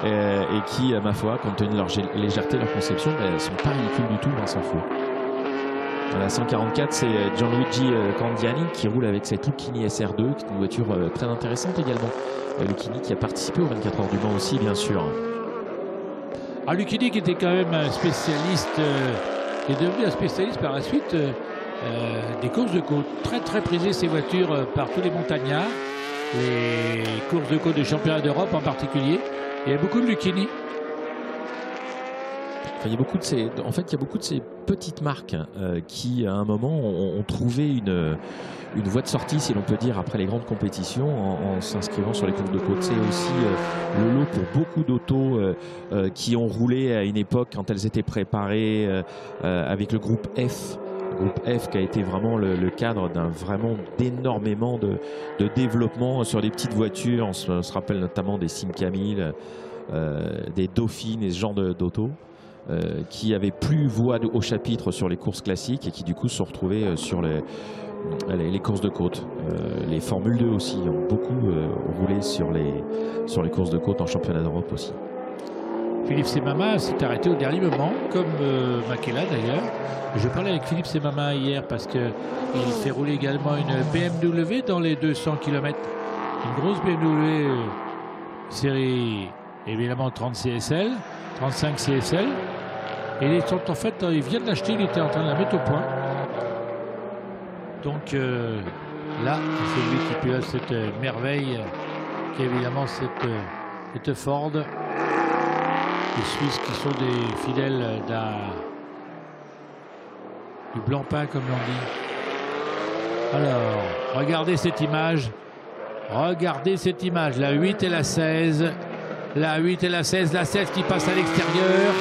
et qui, ma foi, compte tenu de leur légèreté, leur conception, elles ne sont pas ridicules du tout, on s'en fout. La 144, c'est Gianluigi Candiani qui roule avec cette Lucchini SR2, qui est une voiture très intéressante également. Lucchini qui a participé aux 24 heures du Mans aussi, bien sûr. Ah, Lucchini qui était quand même un spécialiste, qui est devenu un spécialiste par la suite des courses de côte. Très très prisé ces voitures par tous les montagnards, les courses de côte de championnat d'Europe en particulier. Il y a beaucoup de Lucchini. Enfin, il y a beaucoup de ces petites marques qui, à un moment, ont trouvé une voie de sortie, si l'on peut dire, après les grandes compétitions en s'inscrivant sur les courses de côte. C'est aussi le lot pour beaucoup d'autos qui ont roulé à une époque quand elles étaient préparées avec le groupe F. Le groupe F qui a été vraiment le cadre d'énormément de développement sur des petites voitures. On se rappelle notamment des Simca 1000, des Dauphines et ce genre d'autos. Qui avaient plus voix au chapitre sur les courses classiques et qui du coup se sont retrouvés sur les courses de côte. Les Formule 2 aussi ont beaucoup roulé sur les courses de côte en championnat d'Europe aussi. Philippe Semama s'est arrêté au dernier moment, comme Makela d'ailleurs. Je parlais avec Philippe Semama hier parce qu'il fait rouler également une BMW dans les 200 km. Une grosse BMW série évidemment 30 CSL, 35 CSL. Et il vient de l'acheter, il était en train de la mettre au point. Donc là, c'est lui qui pilote cette merveille, qui est évidemment cette Ford. Les Suisses qui sont des fidèles du Blancpain, comme l'on dit. Alors, regardez cette image. Regardez cette image, la 8 et la 16. La 8 et la 16, la 16 qui passe à l'extérieur.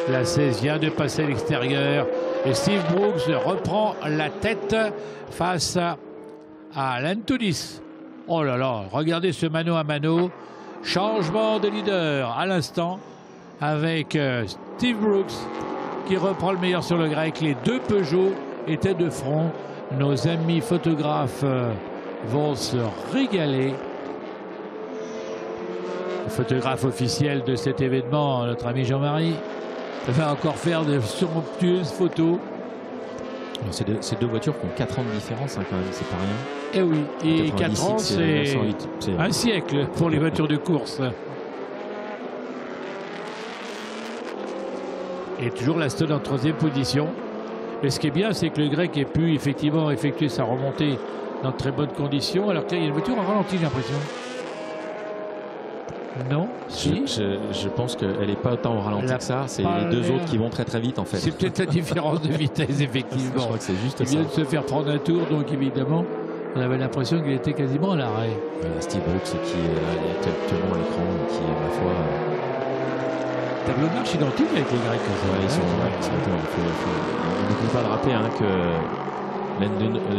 La 16 vient de passer à l'extérieur. Et Steve Brooks reprend la tête face à l'Antonis. Oh là là, regardez ce mano à mano. Changement de leader à l'instant avec Steve Brooks qui reprend le meilleur sur le grec. Les deux Peugeot étaient de front. Nos amis photographes vont se régaler. Le photographe officiel de cet événement, notre ami Jean-Marie, va encore faire de somptueuses photos. C'est deux voitures qui ont 4 ans de différence, hein, quand même, c'est pas rien. Et oui, et 4 ans, c'est un siècle pour les voitures de course. Et toujours la Stone en 3e position. Mais ce qui est bien, c'est que le Grec ait pu effectivement effectuer sa remontée dans de très bonnes conditions. Alors qu'il y a une voiture en ralenti, j'ai l'impression. Non, si. Je pense qu'elle n'est pas autant au ralenti que ça. C'est les deux autres qui vont très très vite en fait. C'est peut-être la différence de vitesse, effectivement. Je crois que c'est juste ça. Il vient de se faire prendre un tour, donc évidemment, on avait l'impression qu'il était quasiment à l'arrêt. Steve Brooks qui est actuellement à l'écran, qui est ma foi. Tableau de marche identique avec les Grecs. Ouais, on ne peut pas le rappeler hein, que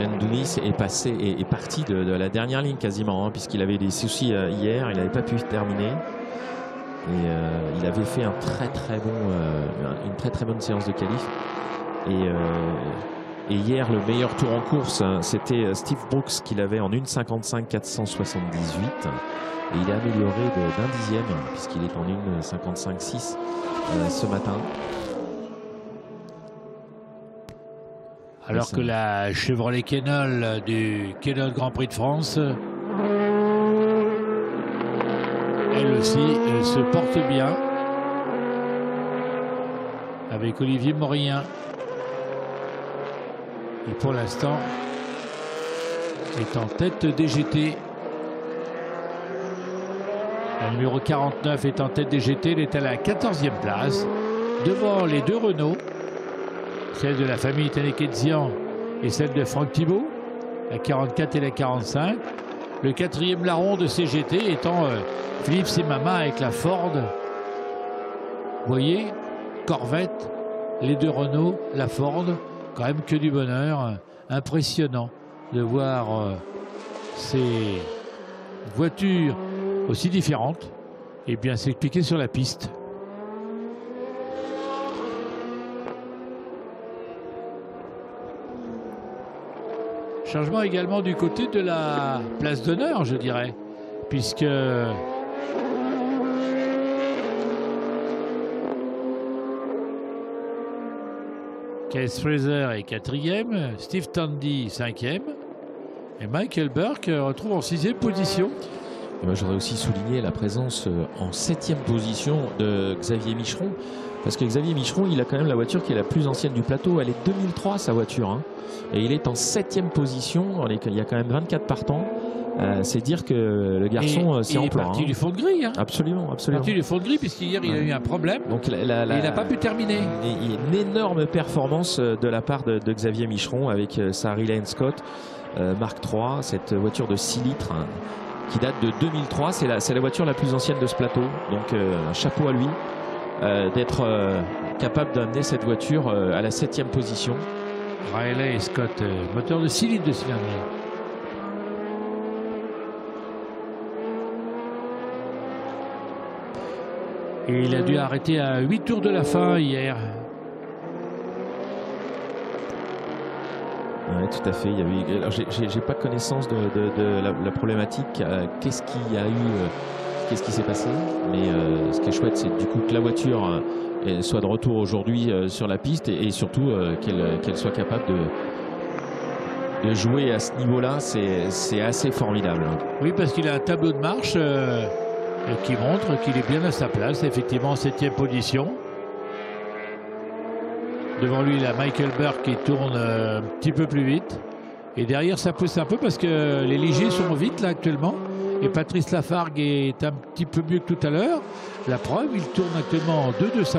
Lendounis est parti de la dernière ligne quasiment, hein, puisqu'il avait des soucis hier, il n'avait pas pu terminer. Et il avait fait une très très bonne séance de qualif. Et hier, le meilleur tour en course, c'était Steve Brooks qui l'avait en 1,55,478. Et il est amélioré d'un dixième, puisqu'il est en 1,55,6 ce matin. Alors que la Chevrolet Kenol du Kenol Grand Prix de France, elle aussi, elle se porte bien. Avec Olivier Morien. Et pour l'instant, est en tête des GT. Le numéro 49 est en tête des GT. Il est à la 14e place. Devant les deux Renault. Celle de la famille Tanekedzian et celle de Franck Thibault. La 44 et la 45. Le 4e larron de CGT étant Philippe Semama avec la Ford. Vous voyez, Corvette, les deux Renault, la Ford. Quand même que du bonheur, impressionnant de voir ces voitures aussi différentes et bien s'expliquer sur la piste. Changement également du côté de la place d'honneur, je dirais, puisque Keith Fraser est 4e, Steve Tandy 5e et Michael Burke retrouve en 6e position. J'aurais aussi souligné la présence en 7e position de Xavier Micheron, parce que Xavier Micheron, il a quand même la voiture qui est la plus ancienne du plateau. Elle est 2003 sa voiture, hein, et il est en 7e position. Il y a quand même 24 partants. C'est dire que le garçon s'y emploie. Il est parti du fond de grille. Hein. Absolument, absolument. Parti du fond de grille, puisqu'hier il a eu un problème. Donc il n'a pas pu terminer. Une énorme performance de la part de Xavier Micheron avec sa Riley Scott Mark III, cette voiture de 6 litres hein, qui date de 2003. C'est la voiture la plus ancienne de ce plateau. Donc un chapeau à lui d'être capable d'amener cette voiture à la 7e position. Riley Scott, moteur de 6 litres de cylindrée. Et il a dû arrêter à 8 tours de la fin hier. Oui, tout à fait. Il y avait, alors j'ai pas connaissance de la problématique. Qu'est-ce qu'il y a eu, qu'est-ce qui s'est passé? Mais ce qui est chouette, c'est du coup que la voiture soit de retour aujourd'hui sur la piste et surtout qu'elle soit capable de jouer à ce niveau-là. C'est assez formidable. Oui, parce qu'il a un tableau de marche qui montre qu'il est bien à sa place, effectivement en 7e position. Devant lui, il a Michael Burke qui tourne un petit peu plus vite. Et derrière, ça pousse un peu parce que les légers sont vite là actuellement. Et Patrice Lafargue est un petit peu mieux que tout à l'heure. La preuve, il tourne actuellement en 2-2-5.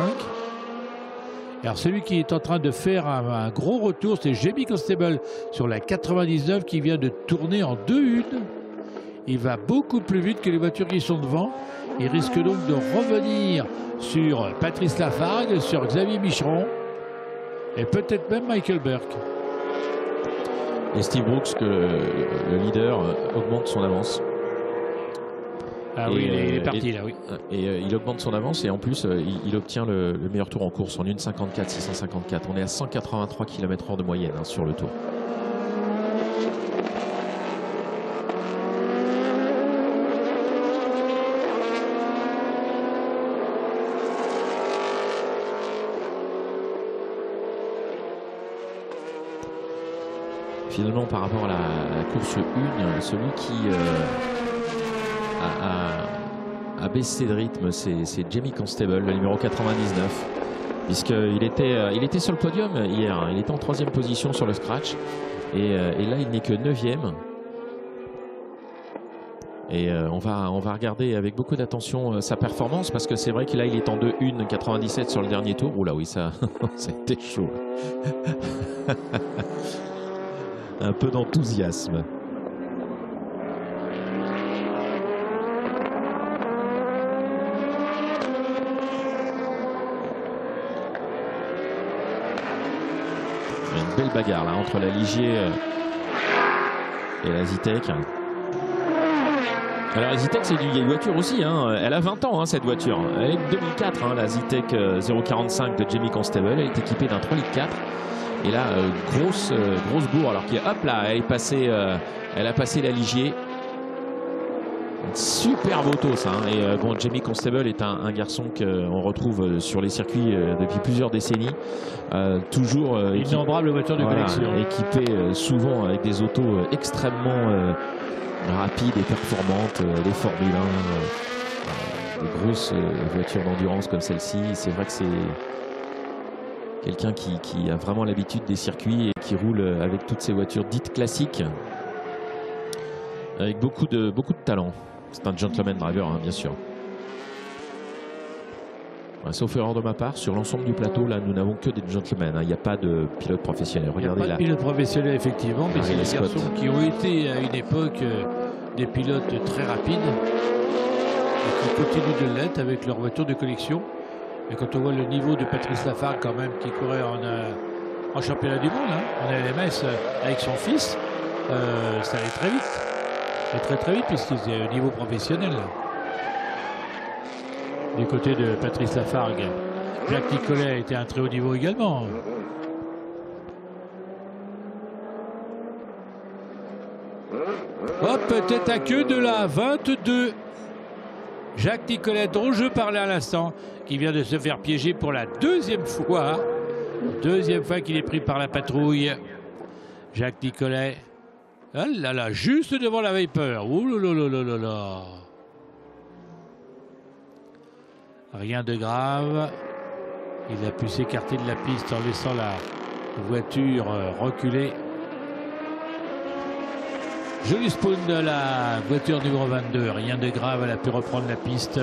Alors celui qui est en train de faire un gros retour, c'est Jamie Constable sur la 99 qui vient de tourner en 2-1. Il va beaucoup plus vite que les voitures qui sont devant. Il risque donc de revenir sur Patrice Lafargue, sur Xavier Micheron et peut-être même Michael Burke. Et Steve Brooks, que le leader, augmente son avance. Ah oui, il est parti là, oui. Et il augmente son avance et en plus, il obtient le meilleur tour en course en 1,54,654. On est à 183 km/h de moyenne hein, sur le tour. Finalement, par rapport à la course 1, celui qui a baissé de rythme, c'est Jamie Constable, le numéro 99, puisqu'il était sur le podium hier. Il était en 3e position sur le scratch. Et là, il n'est que 9e. Et on va regarder avec beaucoup d'attention sa performance, parce que c'est vrai que là, il est en 2:1,97 sur le dernier tour. Oula, oui, ça a été chaud. Un peu d'enthousiasme. Une belle bagarre là entre la Ligier et la Zetec. Alors la Zetec, c'est une vieille voiture aussi, hein. Elle a 20 ans, hein, cette voiture. Elle est de 2004, hein, la Zetec 045 de Jamie Constable. Elle est équipée d'un 3,4 litres. Et là, grosse bourre. Alors qu'il hop là, elle a passé la Ligier. Une superbe auto, ça. Hein. Et bon, Jamie Constable est un garçon qu'on retrouve sur les circuits depuis plusieurs décennies. Toujours innombrable voiture de collection. Équipé souvent avec des autos extrêmement rapides et performantes, les Formule 1, des grosses voitures d'endurance comme celle-ci. C'est vrai que c'est quelqu'un qui a vraiment l'habitude des circuits et qui roule avec toutes ces voitures dites classiques, avec beaucoup de talent. C'est un gentleman driver, hein, bien sûr. Sauf erreur de ma part, sur l'ensemble du plateau, là, nous n'avons que des gentlemen. Hein. Il n'y a pas de pilote professionnel. Regardez là. Il n'y a pas de pilote professionnel, effectivement, mais c'est des garçons qui ont été à une époque des pilotes très rapides et qui continuent de l'être avec leur voiture de collection. Et quand on voit le niveau de Patrice Lafargue, quand même, qui courait en championnat du monde, hein, en LMS avec son fils, ça allait très vite. Très vite, puisqu'il est au niveau professionnel. Du côté de Patrice Lafargue, Jacques Nicolet était à un très haut niveau également. Hop, tête à queue de la 22. Jacques Nicolet, dont je parlais à l'instant, qui vient de se faire piéger pour la 2e fois. 2e fois qu'il est pris par la patrouille. Jacques Nicolet. Ah là là, juste devant la Viper. Ouh là là là là là. Rien de grave. Il a pu s'écarter de la piste en laissant la voiture reculer. Joli spawn de la voiture numéro 22. Rien de grave, elle a pu reprendre la piste.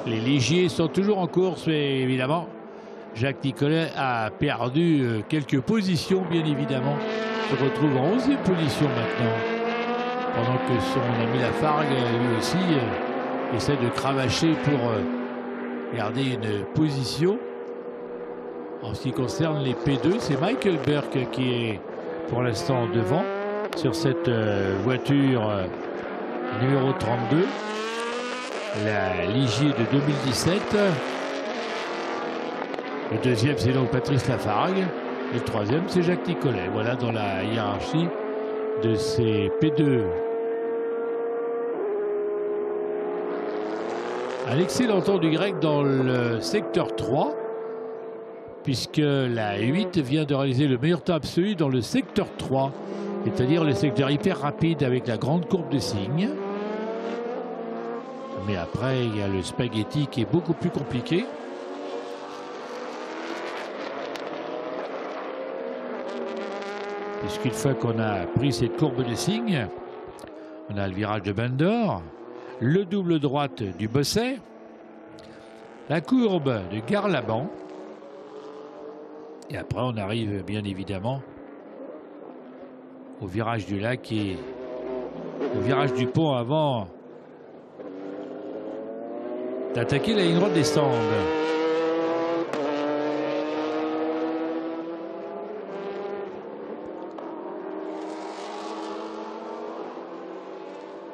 Les Ligiers sont toujours en course, mais évidemment, Jacques Nicolet a perdu quelques positions, bien évidemment. Se retrouve en 11e position maintenant, pendant que son ami Lafargue, lui aussi, essaie de cravacher pour garder une position. En ce qui concerne les P2, c'est Michael Burke qui est pour l'instant devant sur cette voiture numéro 32, la Ligier de 2017. Le 2e, c'est donc Patrice Lafargue. Et le 3e, c'est Jacques Nicolet. Voilà dans la hiérarchie de ces P2. Un excellent temps du grec dans le secteur 3, puisque la 8 vient de réaliser le meilleur temps absolu dans le secteur 3, c'est-à-dire le secteur hyper rapide avec la grande courbe de cygne. Mais après, il y a le spaghetti qui est beaucoup plus compliqué. Puisqu'une fois qu'on a pris cette courbe de cygne, on a le virage de Bendor, le double droite du Bosset, la courbe de Garlaban, et après on arrive bien évidemment au virage du lac et au virage du pont avant d'attaquer la ligne droite des stands.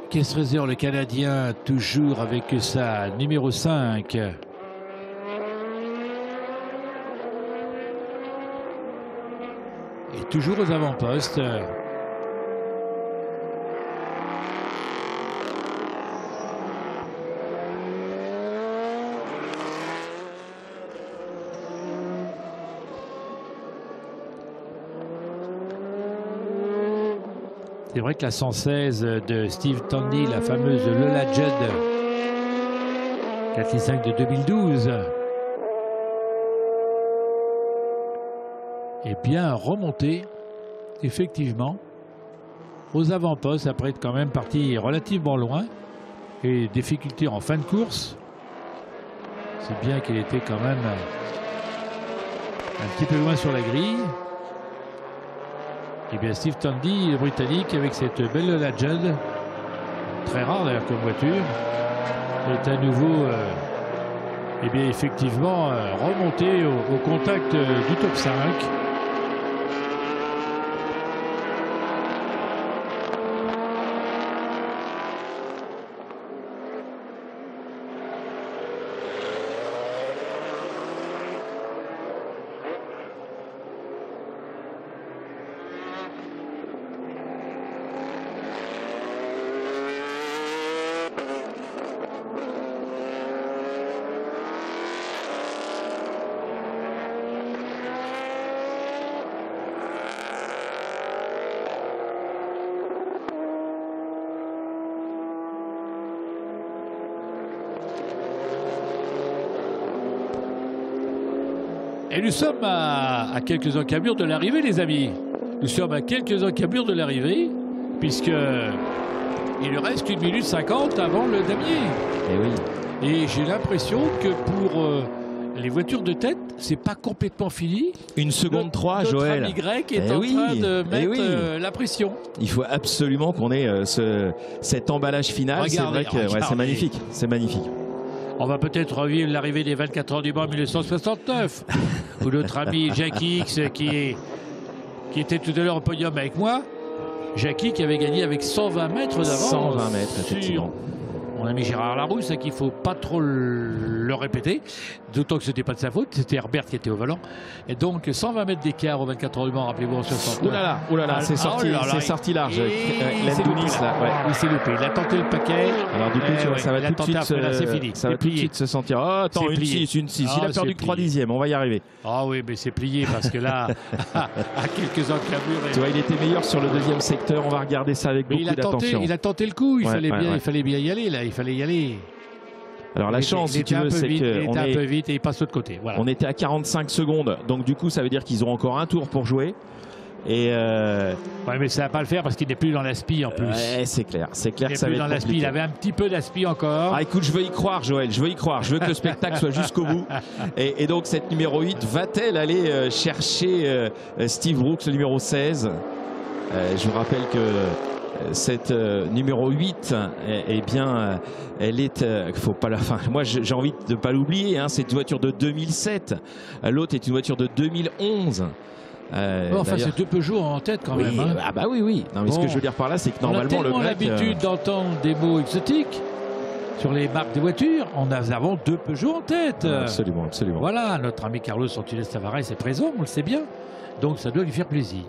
Kessrezer, le Canadien, toujours avec sa numéro 5. Et toujours aux avant-postes. C'est vrai que la 116 de Steve Tandy, la fameuse Lola Judd 465 de 2012, est bien remonté, effectivement, aux avant-postes, après être quand même parti relativement loin. Et difficultés en fin de course. C'est bien qu'il était quand même un petit peu loin sur la grille. Et bien Steve Tandy, le Britannique, avec cette belle Legend, très rare d'ailleurs comme voiture, est à nouveau et bien effectivement remonté au contact du top 5. Et nous sommes à quelques encablures de l'arrivée, les amis. Nous sommes à quelques encablures de l'arrivée, puisque il reste 1 minute 50 avant le damier. Et oui. Et j'ai l'impression que pour les voitures de tête, c'est pas complètement fini. 1 seconde 3, Joël. Notre ami grec est en train de mettre la pression. Il faut absolument qu'on ait cet emballage final. C'est vrai que c'est magnifique. C'est magnifique. On va peut-être revivre l'arrivée des 24 heures du Mans 1969, où notre ami Jackie X, qui était tout à l'heure au podium avec moi, Jackie qui avait gagné avec 120 mètres d'avance. 120 mètres, effectivement. Mon ami Gérard Larousse, qu'il ne faut pas trop le répéter, d'autant que ce n'était pas de sa faute, c'était Herbert qui était au volant. Et donc 120 mètres d'écart aux 24 heures du Mans, rappelez-vous, en 69. Oh là là, c'est sorti large. Il s'est loupé, il a tenté le paquet. Alors du coup, ça va tout de suite se sentir. Oh, attends, une 6. Il a perdu que 3 dixièmes, on va y arriver. Ah oui, mais c'est plié parce que là, à quelques encablures. Tu vois, il était meilleur sur le deuxième secteur, on va regarder ça avec beaucoup d'attention. Il a tenté le coup, il fallait bien y aller là. Il fallait y aller. Alors la chance, si tu veux, c'est qu'on est un peu vite et il passe de l'autre côté. Voilà. On était à 45 secondes, donc du coup, ça veut dire qu'ils ont encore un tour pour jouer. Et ouais, mais ça va pas le faire parce qu'il n'est plus dans l'aspi en plus. Ouais, c'est clair, que ça va être dans l'aspi. Il avait un petit peu d'aspi encore. Ah, écoute, je veux y croire, Joël. Je veux y croire. Je veux que le spectacle soit jusqu'au bout. Et donc cette numéro 8 va-t-elle aller chercher Steve Brooks, le numéro 16? Je vous rappelle que cette numéro 8, eh bien, elle est. Faut pas la. Enfin, moi, j'ai envie de ne pas l'oublier. Hein, c'est une voiture de 2007. L'autre est une voiture de 2011. Enfin, c'est 2 Peugeot en tête quand même. Hein. Ah bah oui. Non, mais ce que je veux dire par là, c'est que normalement le grec. On a l'habitude d'entendre des mots exotiques sur les marques des voitures. On avons 2 Peugeot en tête. Absolument. Voilà, notre ami Carlos Antunes Tavares est présent, on le sait bien. Donc ça doit lui faire plaisir.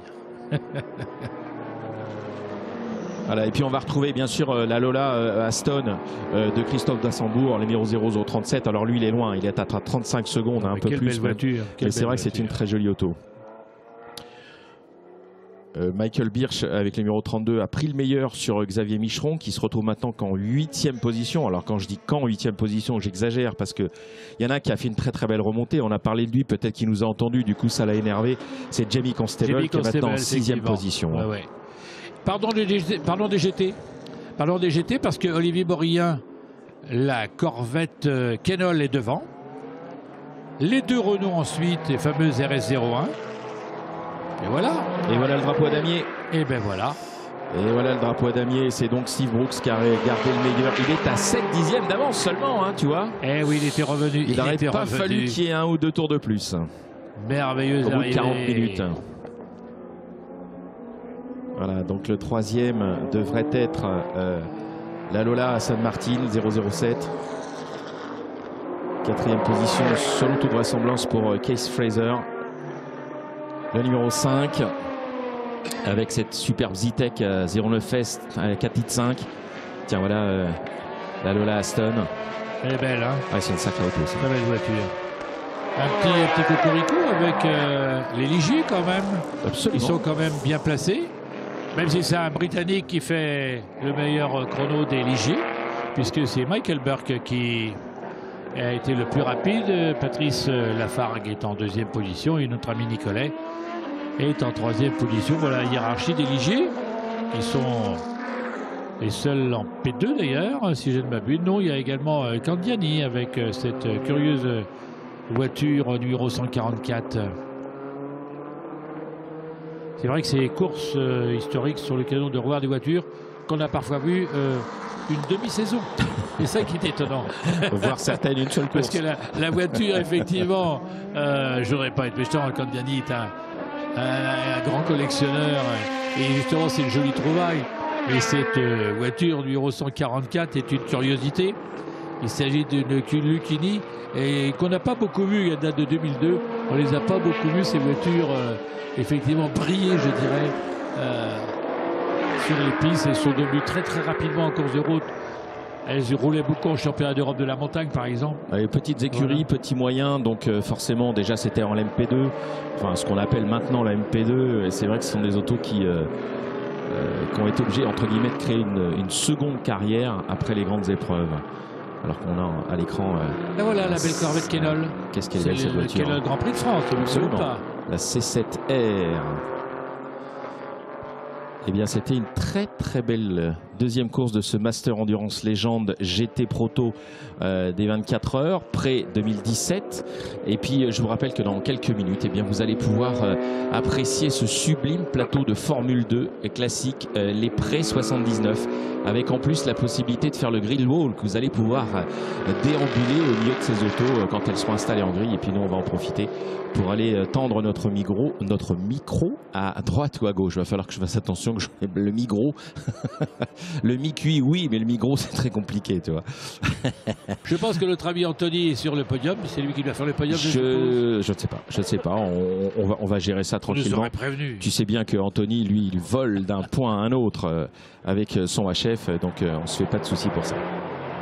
Voilà, et puis on va retrouver bien sûr la Lola Aston de Christophe Dassembourg, le numéro 0037. Alors lui il est loin, il est à 35 secondes, un peu plus. Belle voiture. Mais c'est vrai que c'est une très jolie auto. Michael Birch avec le numéro 32 a pris le meilleur sur Xavier Micheron qui se retrouve maintenant qu'en 8e position. Alors quand je dis qu'en 8e position, j'exagère parce qu'il y en a qui a fait une très belle remontée. On a parlé de lui, peut-être qu'il nous a entendu, du coup ça l'a énervé. C'est Jamie Constable qui est maintenant en 6e position. Ouais. Pardon des GT parce que Olivier Borillin, la Corvette Kenol est devant. Les 2 Renault ensuite, les fameuses RS01. Et voilà. Et voilà le drapeau à damier. Et ben voilà. Et voilà le drapeau à damier. C'est donc Steve Brooks qui a gardé le meilleur. Il est à 7 dixièmes d'avance seulement, hein, tu vois. Eh oui, il était revenu. Il n'aurait pas fallu qu'il y ait 1 ou 2 tours de plus. Merveilleuse au bout arrivée. de 40 minutes. Voilà, donc le 3e devrait être la Lola à San Martin, 007. 4e position, selon toute vraisemblance, pour Case Fraser. Le numéro 5, avec cette superbe Zetec 09S 4 litres 5. Tiens, voilà la Lola Aston. Elle est belle, hein? Ouais, c'est une sacrée auto. Très belle voiture. Un petit cocorico avec les Ligier quand même. Absolument. Ils sont quand même bien placés. Même si c'est un Britannique qui fait le meilleur chrono des Ligier, puisque c'est Michael Burke qui a été le plus rapide. Patrice Lafargue est en 2e position et notre ami Nicolet est en 3e position. Voilà la hiérarchie des Ligiers, qui sont les seuls en P2 d'ailleurs, si je ne m'abuse. Non, il y a également Candiani avec cette curieuse voiture numéro 144. C'est vrai que ces courses historiques sont l'occasion de revoir des voitures qu'on a parfois vues une demi-saison. C'est ça qui est étonnant. Voir certaines une seule course. Parce que la voiture, effectivement, je ne voudrais pas être méchant, Candiani est un grand collectionneur. Et justement, c'est une jolie trouvaille. Mais cette voiture numéro 144 est une curiosité. Il s'agit d'une Lucchini et qu'on n'a pas beaucoup vu. Elle date de 2002. On les a pas beaucoup vues, ces voitures, effectivement, briller, je dirais, sur les pistes. Elles sont devenues très très rapidement en course de route. Elles roulaient beaucoup en championnat d'Europe de la montagne, par exemple. Les petites écuries, voilà. Petits moyens, donc forcément déjà c'était en MP2, enfin ce qu'on appelle maintenant la MP2. Et c'est vrai que ce sont des autos qui ont été obligés, entre guillemets, de créer une seconde carrière après les grandes épreuves. Alors qu'on a à l'écran... Là voilà la belle Corvette Kenol. Qu'est-ce qu'elle est belle cette voiture. Kenol Grand Prix de France, absolument pas. La C7R. Eh bien, c'était une très très belle deuxième course de ce Master Endurance Légende GT Proto des 24 heures, pré 2017. Et puis, je vous rappelle que dans quelques minutes, eh bien, vous allez pouvoir apprécier ce sublime plateau de Formule 2 classique, les pré 79, avec en plus la possibilité de faire le grill wall que vous allez pouvoir déambuler au milieu de ces autos quand elles seront installées en grille. Et puis nous, on va en profiter pour aller tendre notre micro à droite ou à gauche. Il va falloir que je fasse attention que le micro, le mi-cuit, oui, mais le micro, c'est très compliqué, tu vois. Je pense que notre ami Anthony est sur le podium. C'est lui qui doit faire le podium. Je ne sais pas. On va gérer ça tranquillement. Tu sais bien que Anthony, lui, il vole d'un point à un autre avec son HF, donc on se fait pas de soucis pour ça.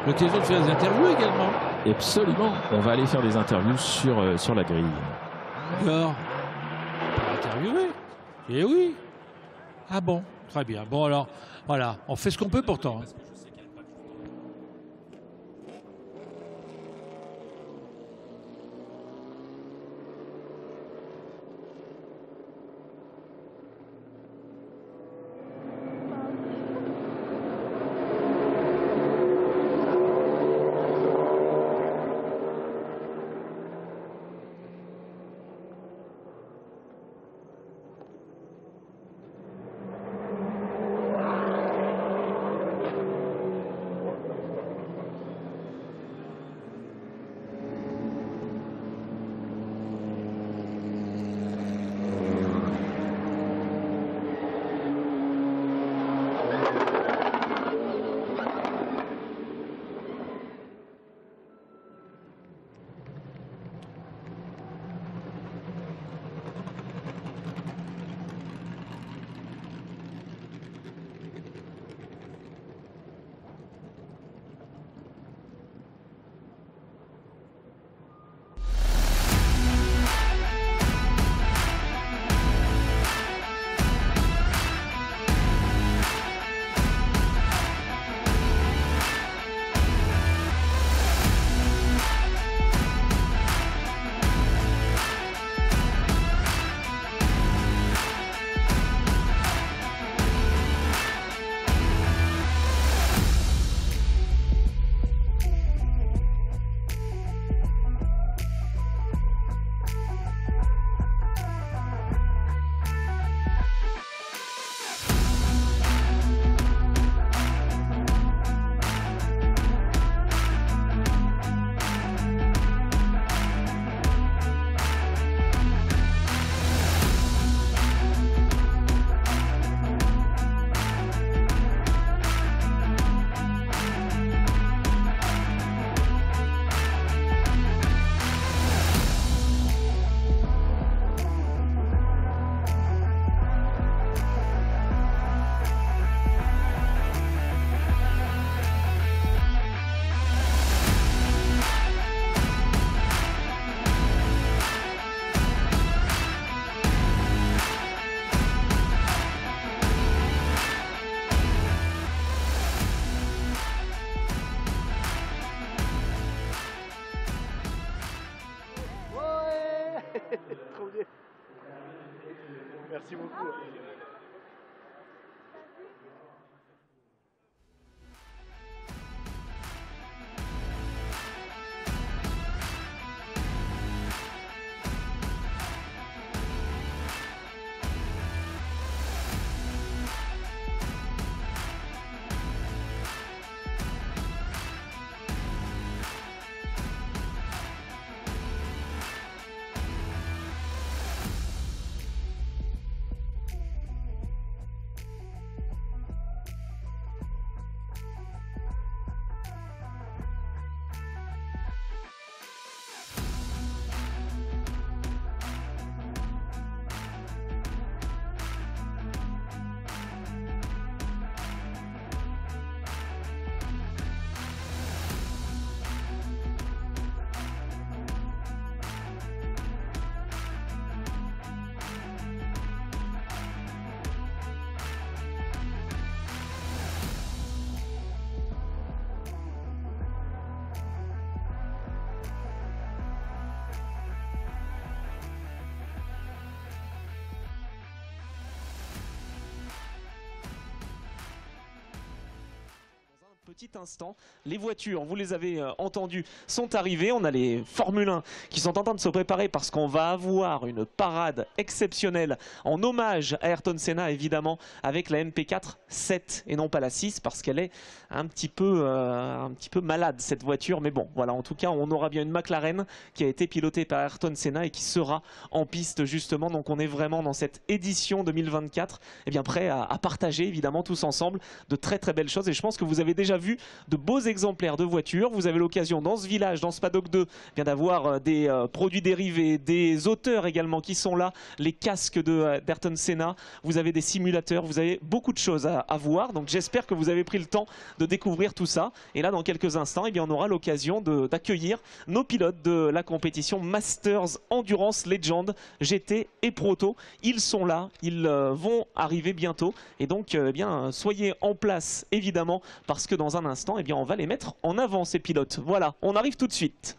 L'occasion de faire des interviews également. Absolument. On va aller faire des interviews sur la grille. D'accord. Interviewer. Eh oui. Ah bon, très bien. Bon alors, voilà, on fait ce qu'on peut pourtant. Trop bien. Merci beaucoup. Petit instant, les voitures, vous les avez entendues, sont arrivées. On a les Formule 1 qui sont en train de se préparer parce qu'on va avoir une parade exceptionnelle en hommage à Ayrton Senna, évidemment, avec la MP4 7 et non pas la 6 parce qu'elle est un petit peu malade cette voiture. Mais bon, voilà, en tout cas, on aura bien une McLaren qui a été pilotée par Ayrton Senna et qui sera en piste justement. Donc on est vraiment dans cette édition 2024, eh bien prêt à partager évidemment tous ensemble de très très belles choses. Et je pense que vous avez déjà vu de beaux exemplaires de voitures. Vous avez l'occasion dans ce village, dans ce paddock 2, bien d'avoir des produits dérivés, des auteurs également qui sont là, les casques d'Ayrton Senna. Vous avez des simulateurs, vous avez beaucoup de choses à voir. Donc j'espère que vous avez pris le temps de découvrir tout ça. Et là, dans quelques instants, eh bien, on aura l'occasion d'accueillir nos pilotes de la compétition Masters Endurance Legend GT et Proto. Ils sont là, ils vont arriver bientôt. Et donc, eh bien, soyez en place évidemment parce que dans un instant, eh bien, on va les mettre en avant ces pilotes. Voilà, on arrive tout de suite.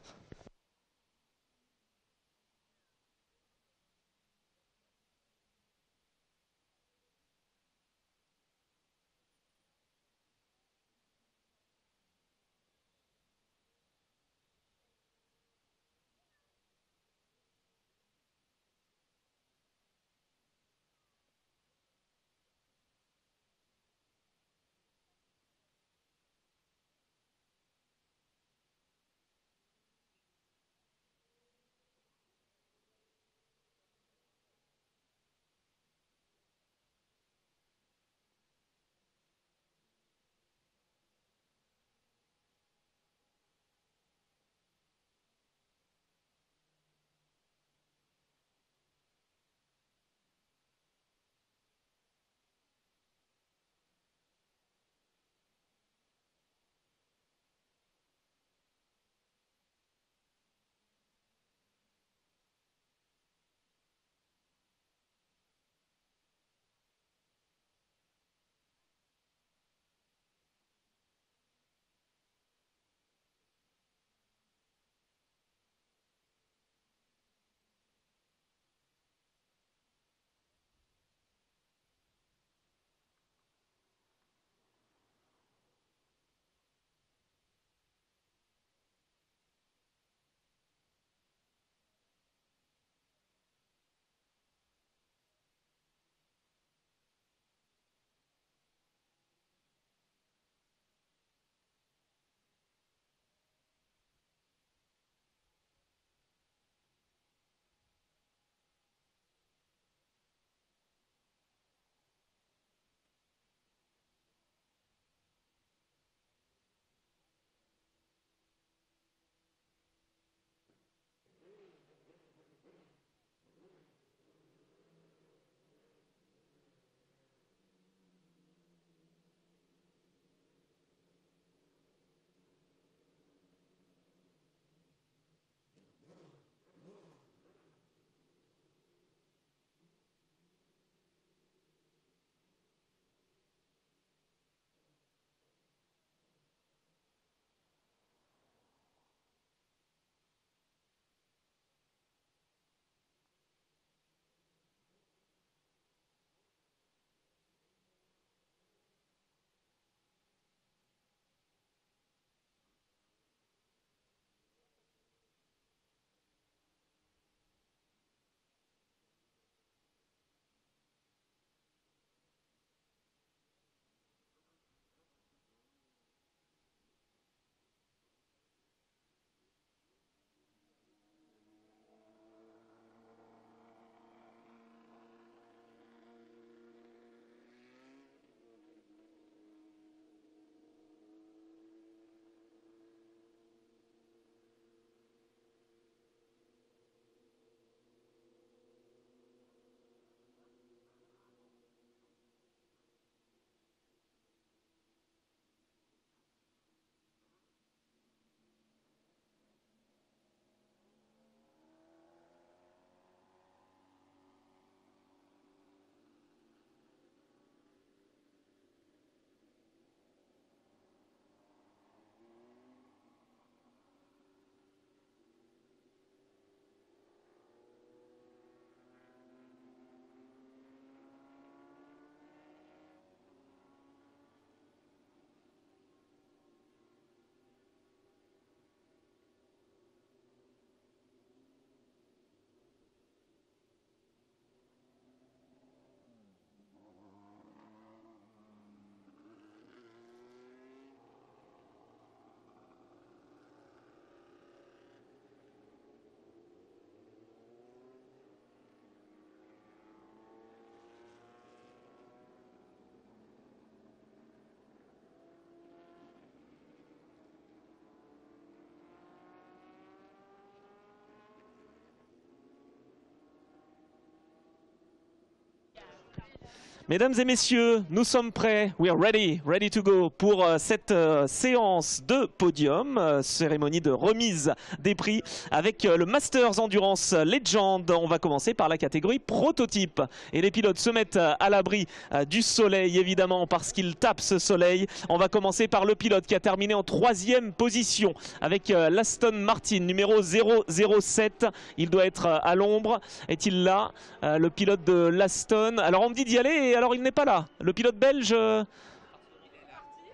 Mesdames et messieurs, nous sommes prêts. We are ready, ready to go pour cette séance de podium, cérémonie de remise des prix avec le Masters Endurance Legend. On va commencer par la catégorie prototype. Et les pilotes se mettent à l'abri du soleil, évidemment, parce qu'ils tapent ce soleil. On va commencer par le pilote qui a terminé en 3e position avec l'Aston Martin numéro 007. Il doit être à l'ombre. Est-il là, le pilote de l'Aston? Alors on me dit d'y aller et alors il n'est pas là. Le pilote belge...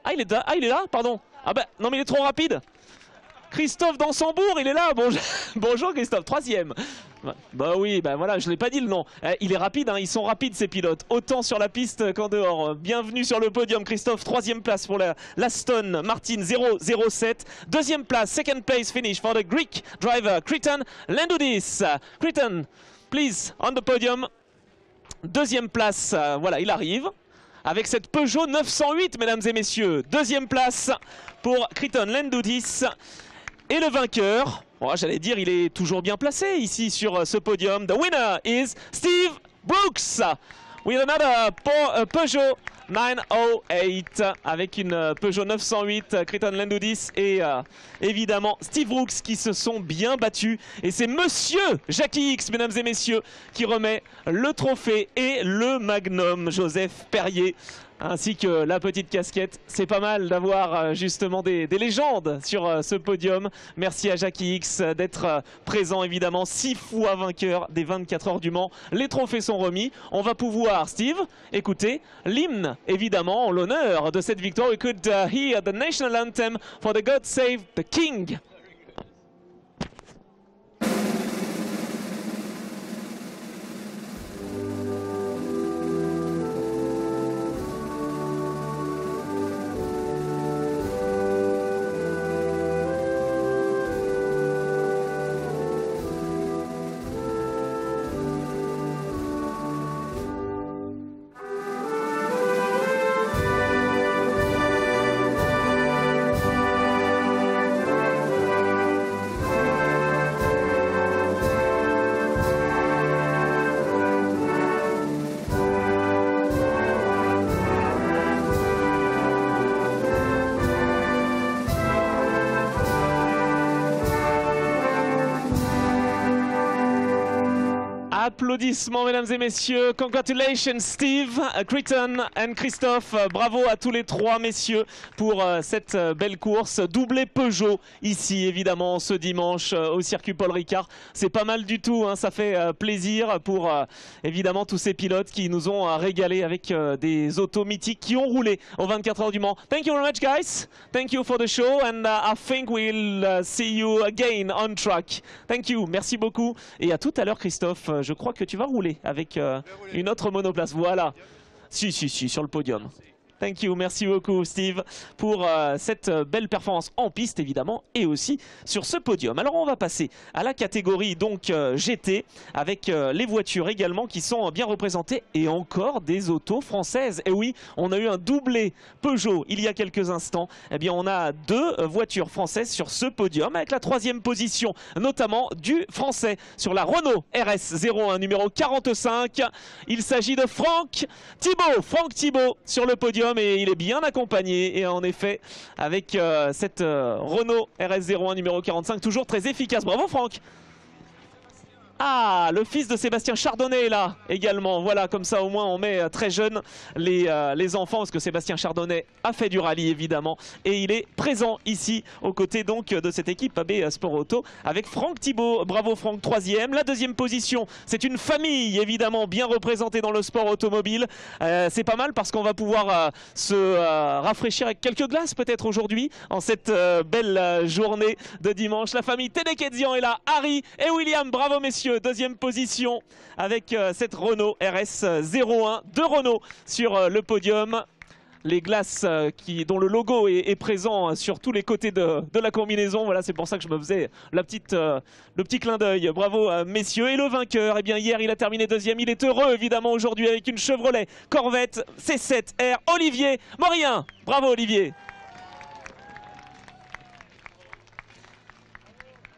Ah il est là, pardon. Ah bah non mais il est trop rapide. Christophe Dansembourg, il est là. Bonjour Christophe, 3e. Bah oui, bah voilà, je ne l'ai pas dit le nom. Il est rapide, hein, ils sont rapides ces pilotes, autant sur la piste qu'en dehors. Bienvenue sur le podium Christophe, 3e place pour l'Aston Martin 007. 2e place, second place finish for the Greek driver Kriton Lendoudis. Kriton, please, on the podium. 2e place, voilà, il arrive. Avec cette Peugeot 908, mesdames et messieurs. 2e place pour Kriton Lendoudis. Et le vainqueur, oh, j'allais dire, il est toujours bien placé ici sur ce podium. The winner is Steve Brooks with another Peugeot 908 avec une Peugeot 908, Kriton Lendoudis et évidemment Steve Brooks qui se sont bien battus. Et c'est Monsieur Jackie X, mesdames et messieurs, qui remet le trophée et le magnum Joseph Perrier, ainsi que la petite casquette. C'est pas mal d'avoir justement des légendes sur ce podium. Merci à Jackie X d'être présent, évidemment, 6 fois vainqueur des 24 heures du Mans. Les trophées sont remis. On va pouvoir, Steve, écouter l'hymne, évidemment, en l'honneur de cette victoire. We could hear the national anthem for the God Save the King. Applaudissements mesdames et messieurs, congratulations Steve, Kriton and Christophe, bravo à tous les trois messieurs pour cette belle course, doublé Peugeot ici évidemment ce dimanche au circuit Paul Ricard. C'est pas mal du tout, hein, ça fait plaisir pour évidemment tous ces pilotes qui nous ont régalé avec des autos mythiques qui ont roulé aux 24 heures du Mans. Thank you very much guys, thank you for the show and I think we'll see you again on track. Thank you, merci beaucoup et à tout à l'heure Christophe. Je crois que tu vas rouler avec une autre monoplace. Voilà. Si, sur le podium. Thank you, merci beaucoup Steve pour cette belle performance en piste évidemment et aussi sur ce podium. Alors on va passer à la catégorie donc GT avec les voitures également qui sont bien représentées et encore des autos françaises. Et oui, on a eu un doublé Peugeot il y a quelques instants. Eh bien on a 2 voitures françaises sur ce podium avec la 3e position notamment du français sur la Renault RS01 numéro 45. Il s'agit de Franck Thibault sur le podium. Et il est bien accompagné et en effet avec cette Renault RS01 numéro 45 toujours très efficace. Bravo Franck. Ah, le fils de Sébastien Chardonnay est là également. Voilà, comme ça au moins on met très jeune les enfants parce que Sébastien Chardonnay a fait du rallye évidemment et il est présent ici aux côtés donc de cette équipe AB Sport Auto avec Franck Thibault. Bravo Franck, 3e. La 2e position, c'est une famille évidemment bien représentée dans le sport automobile. C'est pas mal parce qu'on va pouvoir se rafraîchir avec quelques glaces peut-être aujourd'hui en cette belle journée de dimanche. La famille Ténékézian est là, Harry et William. Bravo messieurs. 2e position avec cette Renault RS01 de Renault sur le podium. Les glaces dont le logo est présent sur tous les côtés de la combinaison. Voilà, c'est pour ça que je me faisais le petit clin d'œil. Bravo messieurs. Et le vainqueur, eh bien hier il a terminé 2e. Il est heureux évidemment aujourd'hui avec une Chevrolet Corvette C7R. Olivier Morien. Bravo Olivier.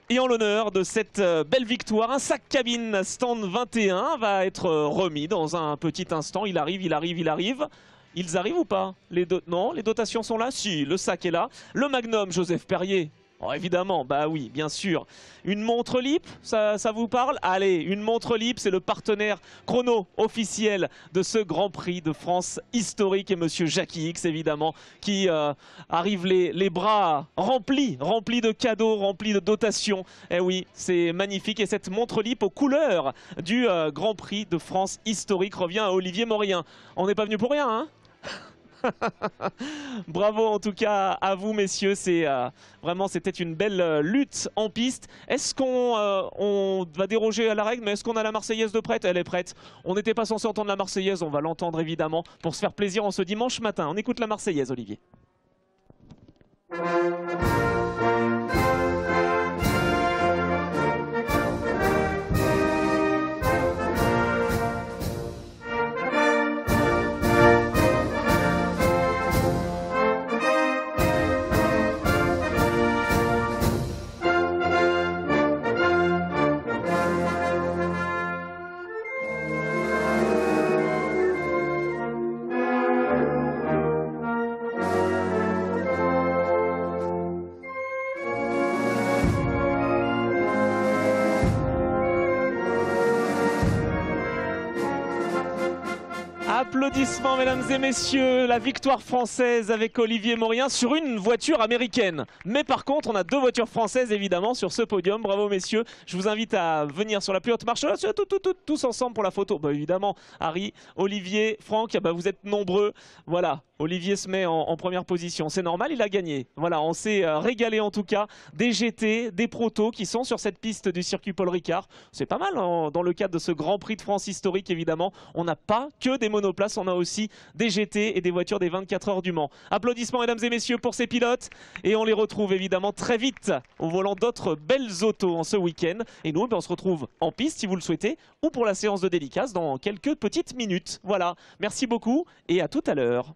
Et en l'honneur de cette belle victoire, un sac cabine stand 21 va être remis dans un petit instant. Il arrive. Ils arrivent ou pas? Non, les dotations sont là? Si, le sac est là. Le Magnum Joseph Perrier. Oh, évidemment, bah oui, bien sûr. Une montre LIP, ça vous parle? Allez, une montre LIP, c'est le partenaire chrono officiel de ce Grand Prix de France historique. Et Monsieur Jackie X, évidemment, qui arrive les bras remplis de cadeaux, remplis de dotations. Eh oui, c'est magnifique. Et cette montre LIP aux couleurs du Grand Prix de France historique revient à Olivier Morien. On n'est pas venu pour rien, hein? Bravo en tout cas à vous messieurs, vraiment c'était une belle lutte en piste. Est-ce qu'on va déroger à la règle, mais est-ce qu'on a la Marseillaise de prête? Elle est prête. On n'était pas censé entendre la Marseillaise, on va l'entendre évidemment pour se faire plaisir en ce dimanche matin. On écoute la Marseillaise, Olivier. Applaudissements mesdames et messieurs, la victoire française avec Olivier Morien sur une voiture américaine. Mais par contre on a deux voitures françaises évidemment sur ce podium, bravo messieurs. Je vous invite à venir sur la plus haute marche, tous ensemble pour la photo. Bah, évidemment Harry, Olivier, Franck, bah, vous êtes nombreux. Voilà, Olivier se met en première position, c'est normal, il a gagné. Voilà, on s'est régalé en tout cas, des GT, des protos qui sont sur cette piste du circuit Paul Ricard. C'est pas mal hein, dans le cadre de ce Grand Prix de France historique évidemment. On n'a pas que des monoplaces, on a aussi des GT et des voitures des 24 heures du Mans. Applaudissements mesdames et messieurs pour ces pilotes et on les retrouve évidemment très vite au volant d'autres belles autos en ce week-end. Et nous on se retrouve en piste si vous le souhaitez ou pour la séance de dédicace dans quelques petites minutes. Voilà, merci beaucoup et à tout à l'heure.